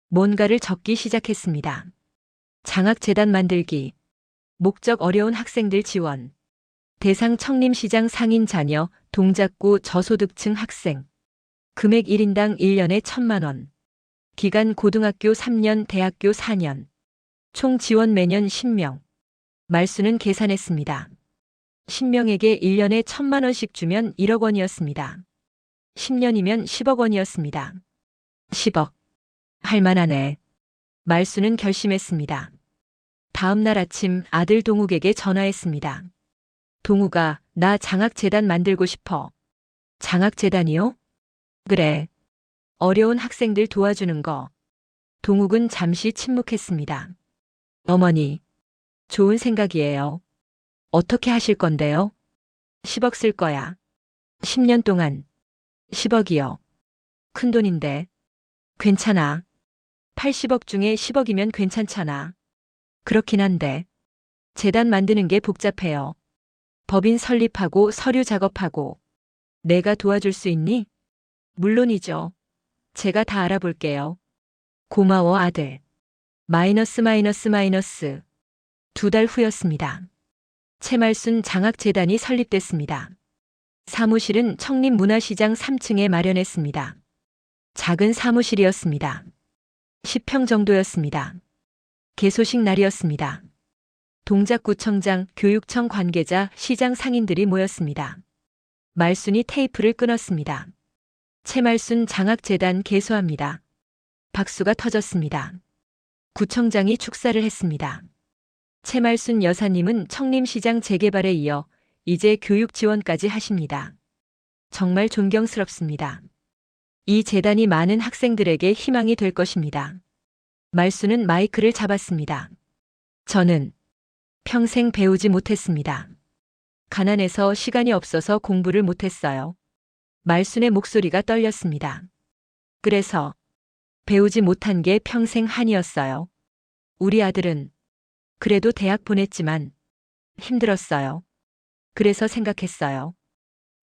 뭔가를 적기 시작했습니다. 장학재단 만들기. 목적 어려운 학생들 지원. 대상 청림시장 상인 자녀, 동작구 저소득층 학생. 금액 1인당 1년에 1,000만 원. 기간 고등학교 3년, 대학교 4년. 총 지원 매년 10명. 말수는 계산했습니다. 10명에게 1년에 1,000만 원씩 주면 1억 원이었습니다. 10년이면 10억 원이었습니다. 10억. 할만하네. 말수는 결심했습니다. 다음 날 아침 아들 동욱에게 전화했습니다. 동욱아, 나 장학재단 만들고 싶어. 장학재단이요? 그래. 어려운 학생들 도와주는 거. 동욱은 잠시 침묵했습니다. 어머니, 좋은 생각이에요. 어떻게 하실 건데요? 10억 쓸 거야. 10년 동안. 10억이요. 큰 돈인데. 괜찮아. 80억 중에 10억이면 괜찮잖아. 그렇긴 한데. 재단 만드는 게 복잡해요. 법인 설립하고 서류 작업하고. 내가 도와줄 수 있니? 물론이죠. 제가 다 알아볼게요. 고마워 아들. 마이너스 마이너스 마이너스. 2달 후였습니다. 채말순 장학재단이 설립됐습니다. 사무실은 청림문화시장 3층에 마련했습니다. 작은 사무실이었습니다. 10평 정도였습니다. 개소식 날이었습니다. 동작구청장, 교육청 관계자, 시장 상인들이 모였습니다. 말순이 테이프를 끊었습니다. 채말순 장학재단 개소합니다. 박수가 터졌습니다. 구청장이 축사를 했습니다. 채말순 여사님은 청림시장 재개발에 이어 이제 교육 지원까지 하십니다. 정말 존경스럽습니다. 이 재단이 많은 학생들에게 희망이 될 것입니다. 말수는 마이크를 잡았습니다. 저는 평생 배우지 못했습니다. 가난해서 시간이 없어서 공부를 못했어요. 말순의 목소리가 떨렸습니다. 그래서 배우지 못한 게 평생 한이었어요. 우리 아들은 그래도 대학 보냈지만 힘들었어요. 그래서 생각했어요.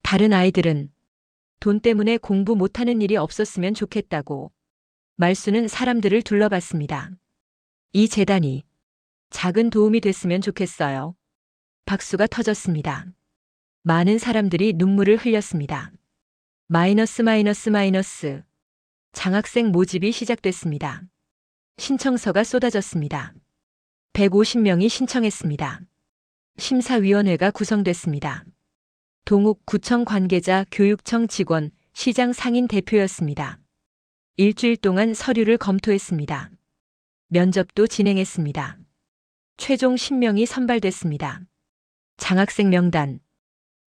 다른 아이들은 돈 때문에 공부 못하는 일이 없었으면 좋겠다고. 말수는 사람들을 둘러봤습니다. 이 재단이 작은 도움이 됐으면 좋겠어요. 박수가 터졌습니다. 많은 사람들이 눈물을 흘렸습니다. 마이너스 마이너스 마이너스. 장학생 모집이 시작됐습니다. 신청서가 쏟아졌습니다. 150명이 신청했습니다. 심사위원회가 구성됐습니다. 동욱 구청 관계자, 교육청 직원, 시장 상인 대표였습니다. 일주일 동안 서류를 검토했습니다. 면접도 진행했습니다. 최종 10명이 선발됐습니다. 장학생 명단.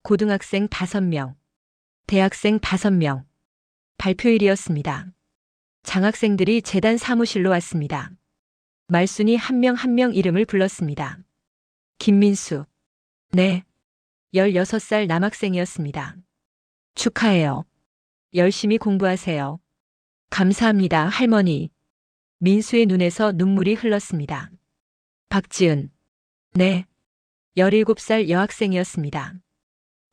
고등학생 5명, 대학생 5명. 발표일이었습니다. 장학생들이 재단 사무실로 왔습니다. 말순이 한 명 한 명 이름을 불렀습니다. 김민수. 네. 16살 남학생이었습니다. 축하해요. 열심히 공부하세요. 감사합니다, 할머니. 민수의 눈에서 눈물이 흘렀습니다. 박지은. 네. 17살 여학생이었습니다.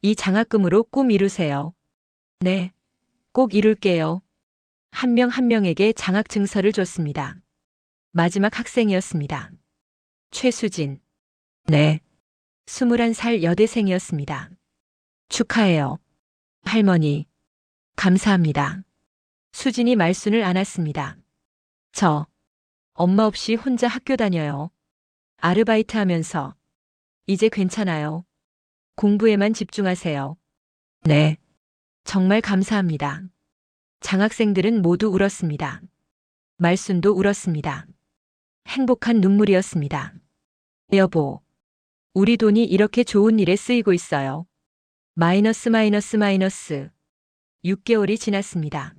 이 장학금으로 꿈 이루세요. 네. 꼭 이룰게요. 한 명 한 명에게 장학 증서를 줬습니다. 마지막 학생이었습니다. 최수진. 네. 21살 여대생이었습니다. 축하해요. 할머니. 감사합니다. 수진이 말순을 안았습니다. 저, 엄마 없이 혼자 학교 다녀요. 아르바이트 하면서. 이제 괜찮아요. 공부에만 집중하세요. 네. 정말 감사합니다. 장학생들은 모두 울었습니다. 말순도 울었습니다. 행복한 눈물이었습니다. 여보, 우리 돈이 이렇게 좋은 일에 쓰이고 있어요. 마이너스. 6개월이 지났습니다.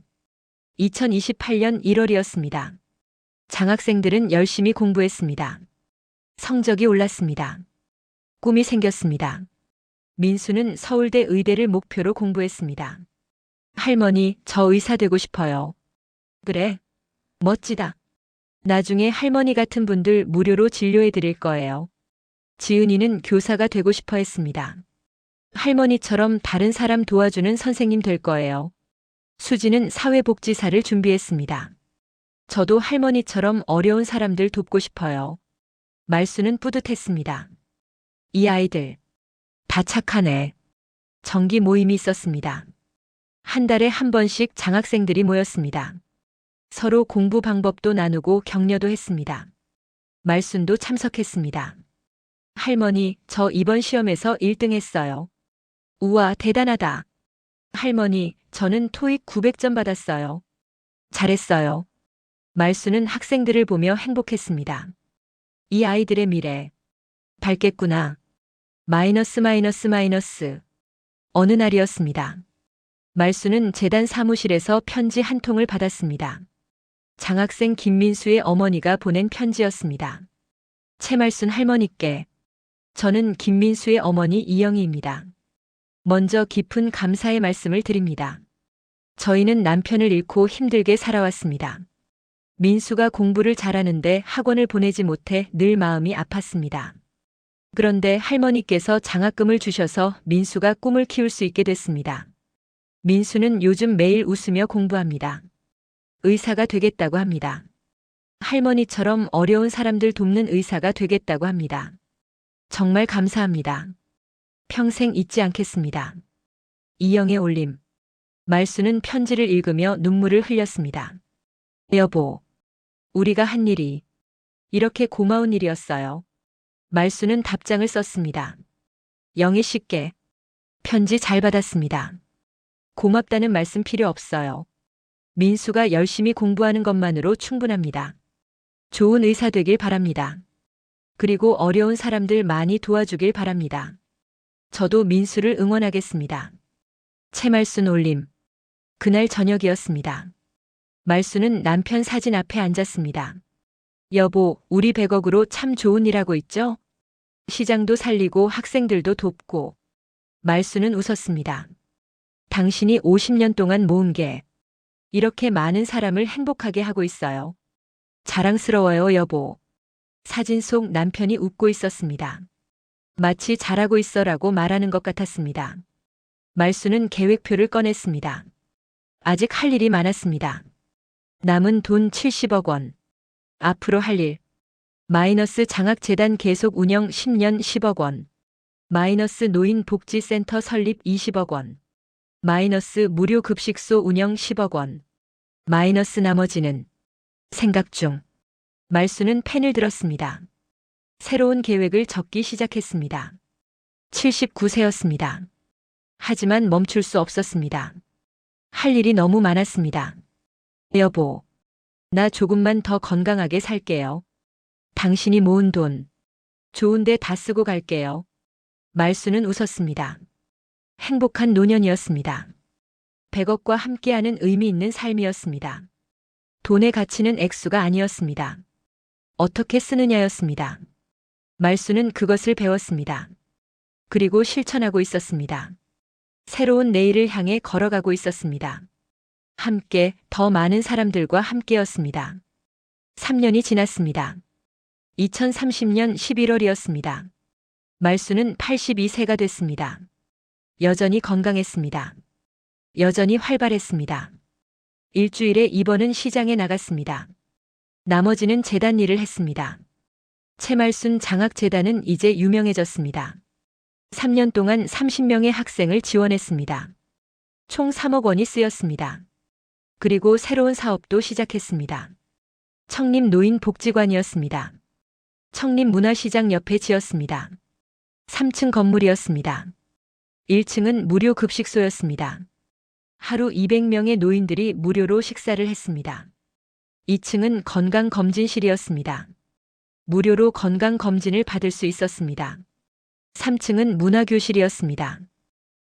2028년 1월이었습니다. 장학생들은 열심히 공부했습니다. 성적이 올랐습니다. 꿈이 생겼습니다. 민수는 서울대 의대를 목표로 공부했습니다. 할머니, 저 의사 되고 싶어요. 그래. 멋지다. 나중에 할머니 같은 분들 무료로 진료해 드릴 거예요. 지은이는 교사가 되고 싶어 했습니다. 할머니처럼 다른 사람 도와주는 선생님 될 거예요. 수지는 사회복지사를 준비했습니다. 저도 할머니처럼 어려운 사람들 돕고 싶어요. 말수는 뿌듯했습니다. 이 아이들 다 착하네. 정기 모임이 있었습니다. 한 달에 한 번씩 장학생들이 모였습니다. 서로 공부 방법도 나누고 격려도 했습니다. 말순도 참석했습니다. 할머니, 저 이번 시험에서 1등 했어요. 우와, 대단하다. 할머니, 저는 토익 900점 받았어요. 잘했어요. 말순은 학생들을 보며 행복했습니다. 이 아이들의 미래. 밝겠구나. 마이너스. 어느 날이었습니다. 말순은 재단 사무실에서 편지 한 통을 받았습니다. 장학생 김민수의 어머니가 보낸 편지였습니다. 채말순 할머니께. 저는 김민수의 어머니 이영희입니다. 먼저 깊은 감사의 말씀을 드립니다. 저희는 남편을 잃고 힘들게 살아왔습니다. 민수가 공부를 잘하는데 학원을 보내지 못해 늘 마음이 아팠습니다. 그런데 할머니께서 장학금을 주셔서 민수가 꿈을 키울 수 있게 됐습니다. 민수는 요즘 매일 웃으며 공부합니다. 의사가 되겠다고 합니다. 할머니처럼 어려운 사람들 돕는 의사가 되겠다고 합니다. 정말 감사합니다. 평생 잊지 않겠습니다. 이영의 올림. 말수는 편지를 읽으며 눈물을 흘렸습니다. 여보, 우리가 한 일이 이렇게 고마운 일이었어요. 말수는 답장을 썼습니다. 영희 씨께. 편지 잘 받았습니다. 고맙다는 말씀 필요 없어요. 민수가 열심히 공부하는 것만으로 충분합니다. 좋은 의사 되길 바랍니다. 그리고 어려운 사람들 많이 도와주길 바랍니다. 저도 민수를 응원하겠습니다. 채말순 올림. 그날 저녁이었습니다. 말수는 남편 사진 앞에 앉았습니다. 여보, 우리 100억으로 참 좋은 일 하고 있죠? 시장도 살리고 학생들도 돕고. 말수는 웃었습니다. 당신이 50년 동안 모은 게 이렇게 많은 사람을 행복하게 하고 있어요. 자랑스러워요, 여보. 사진 속 남편이 웃고 있었습니다. 마치 잘하고 있어라고 말하는 것 같았습니다. 말수는 계획표를 꺼냈습니다. 아직 할 일이 많았습니다. 남은 돈 70억 원. 앞으로 할 일. 마이너스 장학재단 계속 운영 10년 10억 원. 마이너스 노인복지센터 설립 20억 원. 마이너스 무료 급식소 운영 10억 원. 마이너스 나머지는 생각 중. 말수는 펜을 들었습니다. 새로운 계획을 적기 시작했습니다. 79세였습니다. 하지만 멈출 수 없었습니다. 할 일이 너무 많았습니다. 여보, 나 조금만 더 건강하게 살게요. 당신이 모은 돈 좋은 데 다 쓰고 갈게요. 말수는 웃었습니다. 행복한 노년이었습니다. 100억과 함께하는 의미 있는 삶이었습니다. 돈의 가치는 액수가 아니었습니다. 어떻게 쓰느냐였습니다. 말수는 그것을 배웠습니다. 그리고 실천하고 있었습니다. 새로운 내일을 향해 걸어가고 있었습니다. 함께 더 많은 사람들과 함께였습니다. 3년이 지났습니다. 2030년 11월이었습니다. 말수는 82세가 됐습니다. 여전히 건강했습니다. 여전히 활발했습니다. 일주일에 2번은 시장에 나갔습니다. 나머지는 재단 일을 했습니다. 채말순 장학재단은 이제 유명해졌습니다. 3년 동안 30명의 학생을 지원했습니다. 총 3억 원이 쓰였습니다. 그리고 새로운 사업도 시작했습니다. 청립노인복지관이었습니다. 청립문화시장 옆에 지었습니다. 3층 건물이었습니다. 1층은 무료 급식소였습니다. 하루 200명의 노인들이 무료로 식사를 했습니다. 2층은 건강검진실이었습니다. 무료로 건강검진을 받을 수 있었습니다. 3층은 문화교실이었습니다.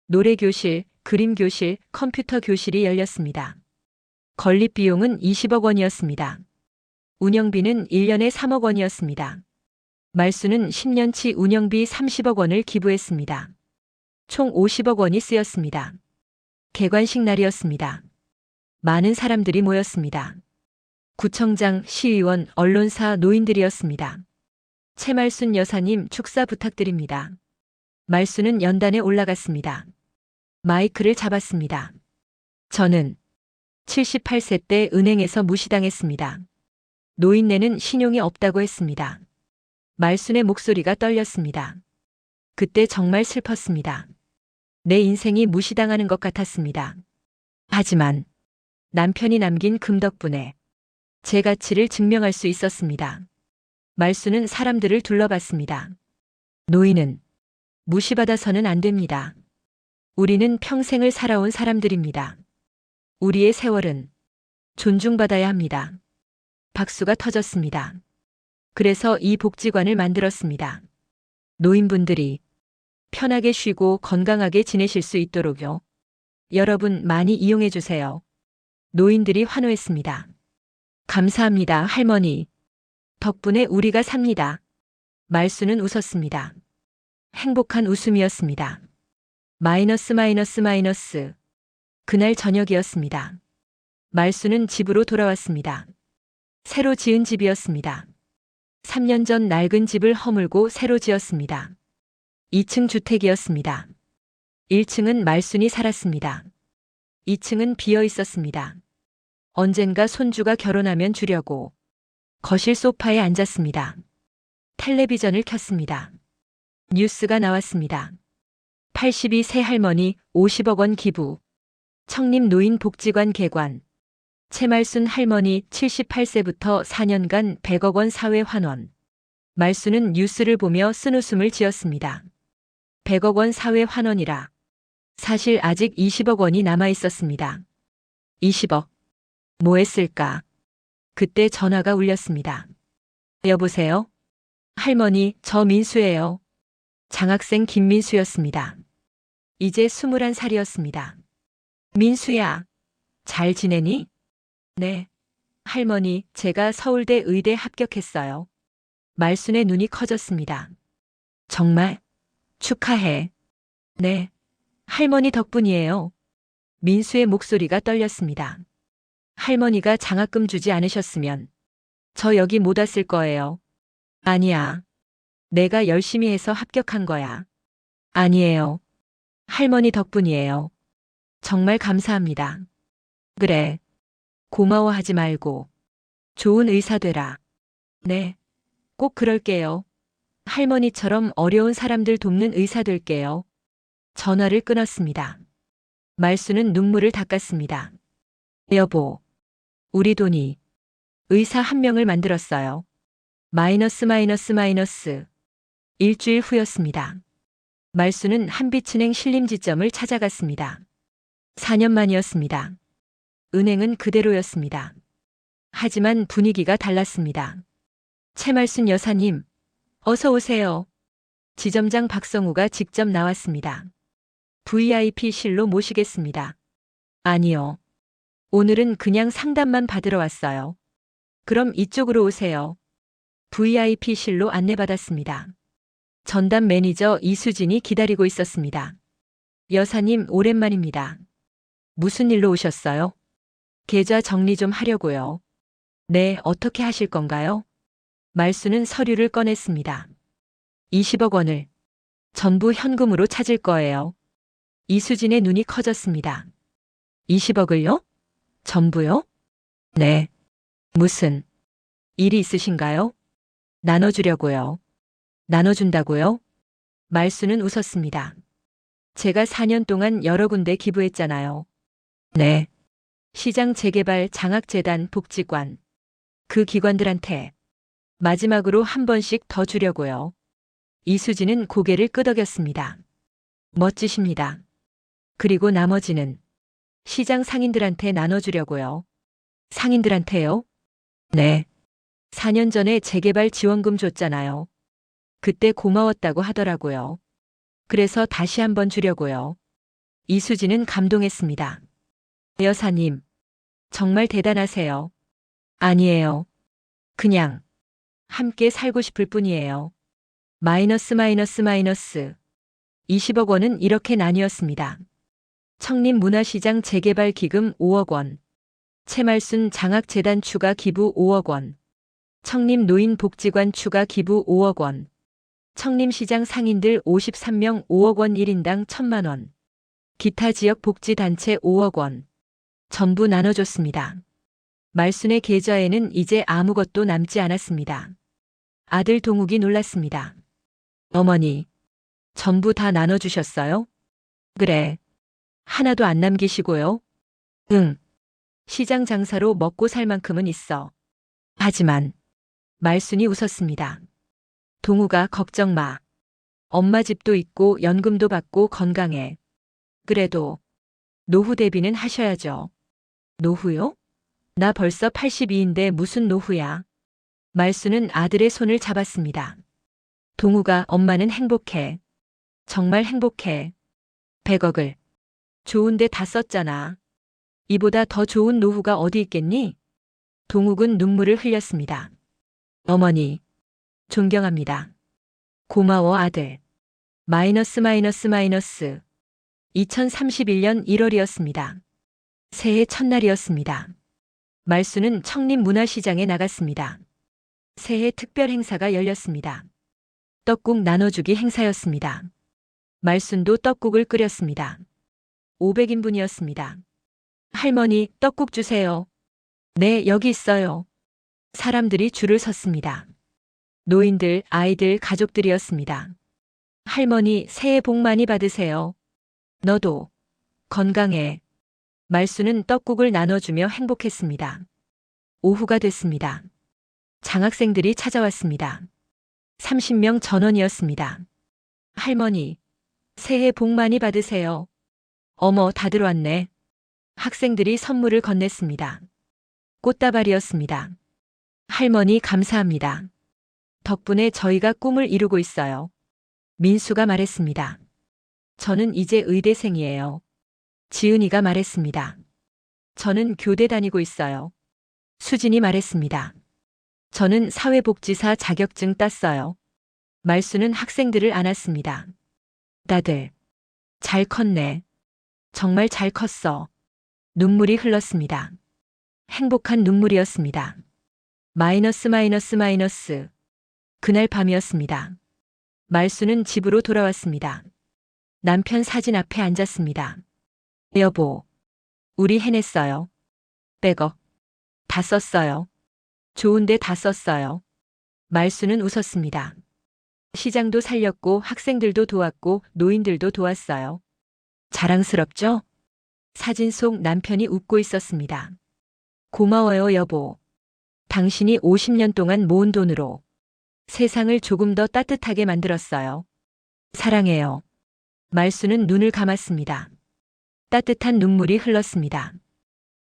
노래교실, 그림교실, 컴퓨터 교실이 열렸습니다. 건립 비용은 20억 원이었습니다. 운영비는 1년에 3억 원이었습니다. 말수는 10년치 운영비 30억 원을 기부했습니다. 총 50억 원이 쓰였습니다. 개관식 날이었습니다. 많은 사람들이 모였습니다. 구청장, 시의원, 언론사, 노인들이었습니다. 채말순 여사님 축사 부탁드립니다. 말수는 연단에 올라갔습니다. 마이크를 잡았습니다. 저는 78세 때 은행에서 무시당했습니다. 노인네는 신용이 없다고 했습니다. 말순의 목소리가 떨렸습니다. 그때 정말 슬펐습니다. 내 인생이 무시당하는 것 같았습니다. 하지만 남편이 남긴 금 덕분에 제 가치를 증명할 수 있었습니다. 말수는 사람들을 둘러봤습니다. 노인은 무시받아서는 안 됩니다. 우리는 평생을 살아온 사람들입니다. 우리의 세월은 존중받아야 합니다. 박수가 터졌습니다. 그래서 이 복지관을 만들었습니다. 노인분들이 편하게 쉬고 건강하게 지내실 수 있도록요. 여러분 많이 이용해 주세요. 노인들이 환호했습니다. 감사합니다, 할머니. 덕분에 우리가 삽니다. 말수는 웃었습니다. 행복한 웃음이었습니다. 마이너스 마이너스 마이너스. 그날 저녁이었습니다. 말수는 집으로 돌아왔습니다. 새로 지은 집이었습니다. 3년 전 낡은 집을 허물고 새로 지었습니다. 2층 주택이었습니다. 1층은 말순이 살았습니다. 2층은 비어 있었습니다. 언젠가 손주가 결혼하면 주려고 거실 소파에 앉았습니다. 텔레비전을 켰습니다. 뉴스가 나왔습니다. 82세 할머니 50억 원 기부. 청립노인복지관 개관. 채말순 할머니 78세부터 4년간 100억 원 사회 환원. 말수는 뉴스를 보며 쓴웃음을 지었습니다. 100억 원 사회 환원이라. 사실 아직 20억 원이 남아 있었습니다. 20억. 뭐 했을까? 그때 전화가 울렸습니다. 여보세요? 할머니, 저 민수예요. 장학생 김민수였습니다. 이제 21살이었습니다. 민수야, 잘 지내니? 네. 할머니, 제가 서울대 의대 합격했어요. 말순의 눈이 커졌습니다. 정말? 축하해. 네. 할머니 덕분이에요. 민수의 목소리가 떨렸습니다. 할머니가 장학금 주지 않으셨으면 저 여기 못 왔을 거예요. 아니야. 내가 열심히 해서 합격한 거야. 아니에요. 할머니 덕분이에요. 정말 감사합니다. 그래. 고마워하지 말고 좋은 의사 되라. 네. 꼭 그럴게요. 할머니처럼 어려운 사람들 돕는 의사 될게요. 전화를 끊었습니다. 말수는 눈물을 닦았습니다. 여보, 우리 돈이 의사 한 명을 만들었어요. 마이너스 마이너스 마이너스. 일주일 후였습니다. 말수는 한빛은행 신림지점을 찾아갔습니다. 4년 만이었습니다. 은행은 그대로였습니다. 하지만 분위기가 달랐습니다. 채말순 여사님, 어서 오세요. 지점장 박성우가 직접 나왔습니다. VIP실로 모시겠습니다. 아니요. 오늘은 그냥 상담만 받으러 왔어요. 그럼 이쪽으로 오세요. VIP실로 안내받았습니다. 전담 매니저 이수진이 기다리고 있었습니다. 여사님, 오랜만입니다. 무슨 일로 오셨어요? 계좌 정리 좀 하려고요. 네, 어떻게 하실 건가요? 말수는 서류를 꺼냈습니다. 20억 원을 전부 현금으로 찾을 거예요. 이수진의 눈이 커졌습니다. 20억을요? 전부요? 네. 무슨 일이 있으신가요? 나눠주려고요. 나눠준다고요? 말수는 웃었습니다. 제가 4년 동안 여러 군데 기부했잖아요. 네. 시장 재개발 장학재단 복지관. 그 기관들한테 마지막으로 한 번씩 더 주려고요. 이수진은 고개를 끄덕였습니다. 멋지십니다. 그리고 나머지는 시장 상인들한테 나눠주려고요. 상인들한테요? 네. 4년 전에 재개발 지원금 줬잖아요. 그때 고마웠다고 하더라고요. 그래서 다시 한번 주려고요. 이수진은 감동했습니다. 여사님, 정말 대단하세요. 아니에요. 그냥 함께 살고 싶을 뿐이에요. 마이너스 마이너스 마이너스. 20억 원은 이렇게 나뉘었습니다. 청림문화시장 재개발 기금 5억 원. 채말순 장학재단 추가 기부 5억 원. 청림노인복지관 추가 기부 5억 원. 청림시장 상인들 53명 5억 원 1인당 1,000만 원. 기타 지역 복지단체 5억 원. 전부 나눠줬습니다. 말순의 계좌에는 이제 아무것도 남지 않았습니다. 아들 동욱이 놀랐습니다. 어머니, 전부 다 나눠주셨어요? 그래. 하나도 안 남기시고요? 응. 시장 장사로 먹고 살 만큼은 있어. 하지만 말순이 웃었습니다. 동우가 걱정 마. 엄마 집도 있고 연금도 받고 건강해. 그래도 노후 대비는 하셔야죠. 노후요? 나 벌써 82인데 무슨 노후야. 말순은 아들의 손을 잡았습니다. 동우가 엄마는 행복해. 정말 행복해. 100억을 좋은데 다 썼잖아. 이보다 더 좋은 노후가 어디 있겠니? 동욱은 눈물을 흘렸습니다. 어머니, 존경합니다. 고마워 아들. 마이너스 마이너스 마이너스. 2031년 1월이었습니다. 새해 첫날이었습니다. 말수는 청림문화시장에 나갔습니다. 새해 특별 행사가 열렸습니다. 떡국 나눠주기 행사였습니다. 말순도 떡국을 끓였습니다. 500인분이었습니다. 할머니, 떡국 주세요. 네, 여기 있어요. 사람들이 줄을 섰습니다. 노인들, 아이들, 가족들이었습니다. 할머니, 새해 복 많이 받으세요. 너도 건강해. 말수는 떡국을 나눠주며 행복했습니다. 오후가 됐습니다. 장학생들이 찾아왔습니다. 30명 전원이었습니다. 할머니, 새해 복 많이 받으세요. 어머, 다들 왔네. 학생들이 선물을 건넸습니다. 꽃다발이었습니다. 할머니, 감사합니다. 덕분에 저희가 꿈을 이루고 있어요. 민수가 말했습니다. 저는 이제 의대생이에요. 지은이가 말했습니다. 저는 교대 다니고 있어요. 수진이 말했습니다. 저는 사회복지사 자격증 땄어요. 말수는 학생들을 안았습니다. 다들 잘 컸네. 정말 잘 컸어. 눈물이 흘렀습니다. 행복한 눈물이었습니다. 마이너스 마이너스 마이너스. 그날 밤이었습니다. 말수는 집으로 돌아왔습니다. 남편 사진 앞에 앉았습니다. 여보, 우리 해냈어요. 100억. 다 썼어요. 좋은데 다 썼어요. 말수는 웃었습니다. 시장도 살렸고 학생들도 도왔고 노인들도 도왔어요. 자랑스럽죠? 사진 속 남편이 웃고 있었습니다. 고마워요, 여보. 당신이 50년 동안 모은 돈으로 세상을 조금 더 따뜻하게 만들었어요. 사랑해요. 말수는 눈을 감았습니다. 따뜻한 눈물이 흘렀습니다.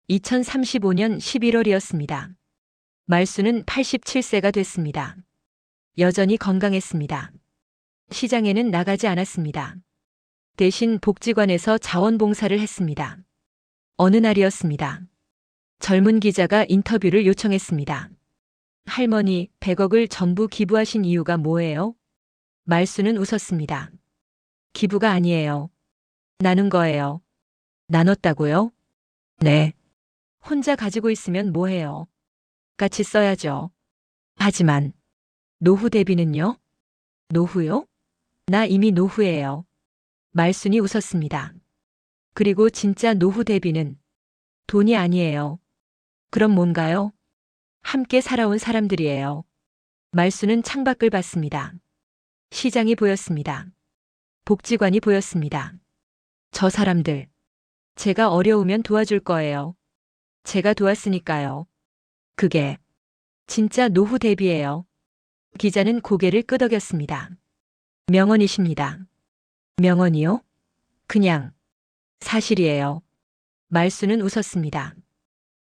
2035년 11월이었습니다. 말수는 87세가 됐습니다. 여전히 건강했습니다. 시장에는 나가지 않았습니다. 대신 복지관에서 자원봉사를 했습니다. 어느 날이었습니다. 젊은 기자가 인터뷰를 요청했습니다. 할머니, 100억을 전부 기부하신 이유가 뭐예요? 말수는 웃었습니다. 기부가 아니에요. 나눈 거예요. 나눴다고요? 네. 혼자 가지고 있으면 뭐해요? 같이 써야죠. 하지만 노후 대비는요? 노후요? 나 이미 노후예요. 말순이 웃었습니다. 그리고 진짜 노후 대비는 돈이 아니에요. 그럼 뭔가요? 함께 살아온 사람들이에요. 말수는 창밖을 봤습니다. 시장이 보였습니다. 복지관이 보였습니다. 저 사람들, 제가 어려우면 도와줄 거예요. 제가 도왔으니까요. 그게 진짜 노후 대비예요. 기자는 고개를 끄덕였습니다. 명언이십니다. 명언이요? 그냥 사실이에요. 말수는 웃었습니다.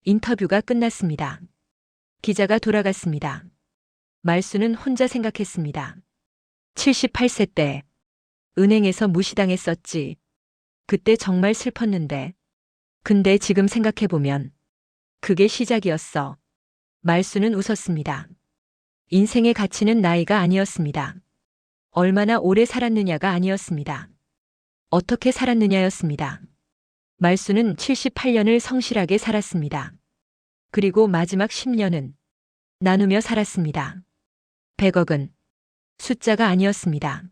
인터뷰가 끝났습니다. 기자가 돌아갔습니다. 말수는 혼자 생각했습니다. 78세 때 은행에서 무시당했었지. 그때 정말 슬펐는데. 근데 지금 생각해보면 그게 시작이었어. 말수는 웃었습니다. 인생의 가치는 나이가 아니었습니다. 얼마나 오래 살았느냐가 아니었습니다. 어떻게 살았느냐였습니다. 말수는 78년을 성실하게 살았습니다. 그리고 마지막 10년은 나누며 살았습니다. 100억은 숫자가 아니었습니다.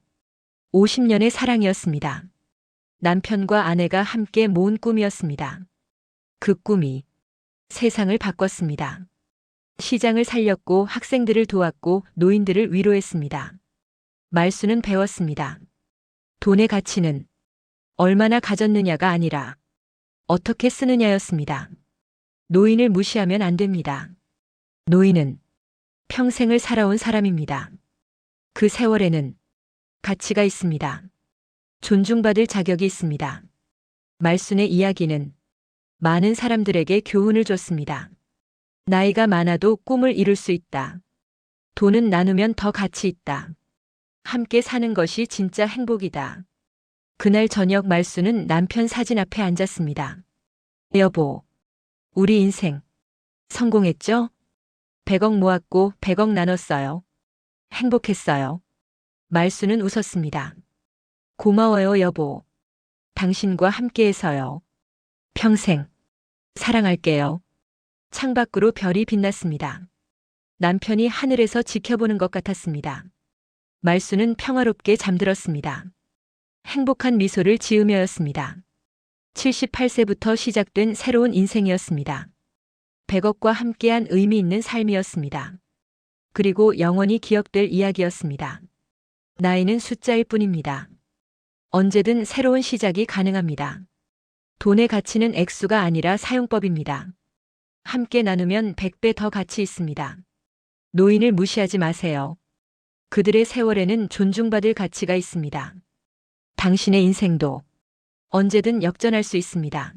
50년의 사랑이었습니다. 남편과 아내가 함께 모은 꿈이었습니다. 그 꿈이 세상을 바꿨습니다. 시장을 살렸고 학생들을 도왔고 노인들을 위로했습니다. 말수는 배웠습니다. 돈의 가치는 얼마나 가졌느냐가 아니라 어떻게 쓰느냐였습니다. 노인을 무시하면 안 됩니다. 노인은 평생을 살아온 사람입니다. 그 세월에는 가치가 있습니다. 존중받을 자격이 있습니다. 말순의 이야기는 많은 사람들에게 교훈을 줬습니다. 나이가 많아도 꿈을 이룰 수 있다. 돈은 나누면 더 가치 있다. 함께 사는 것이 진짜 행복이다. 그날 저녁 말수는 남편 사진 앞에 앉았습니다. 여보, 우리 인생 성공했죠? 100억 모았고 100억 나눴어요. 행복했어요. 말수는 웃었습니다. 고마워요, 여보. 당신과 함께해서요. 평생 사랑할게요. 창밖으로 별이 빛났습니다. 남편이 하늘에서 지켜보는 것 같았습니다. 말수는 평화롭게 잠들었습니다. 행복한 미소를 지으며였습니다. 78세부터 시작된 새로운 인생이었습니다. 100억과 함께한 의미 있는 삶이었습니다. 그리고 영원히 기억될 이야기였습니다. 나이는 숫자일 뿐입니다. 언제든 새로운 시작이 가능합니다. 돈의 가치는 액수가 아니라 사용법입니다. 함께 나누면 100배 더 가치 있습니다. 노인을 무시하지 마세요. 그들의 세월에는 존중받을 가치가 있습니다. 당신의 인생도 언제든 역전할 수 있습니다.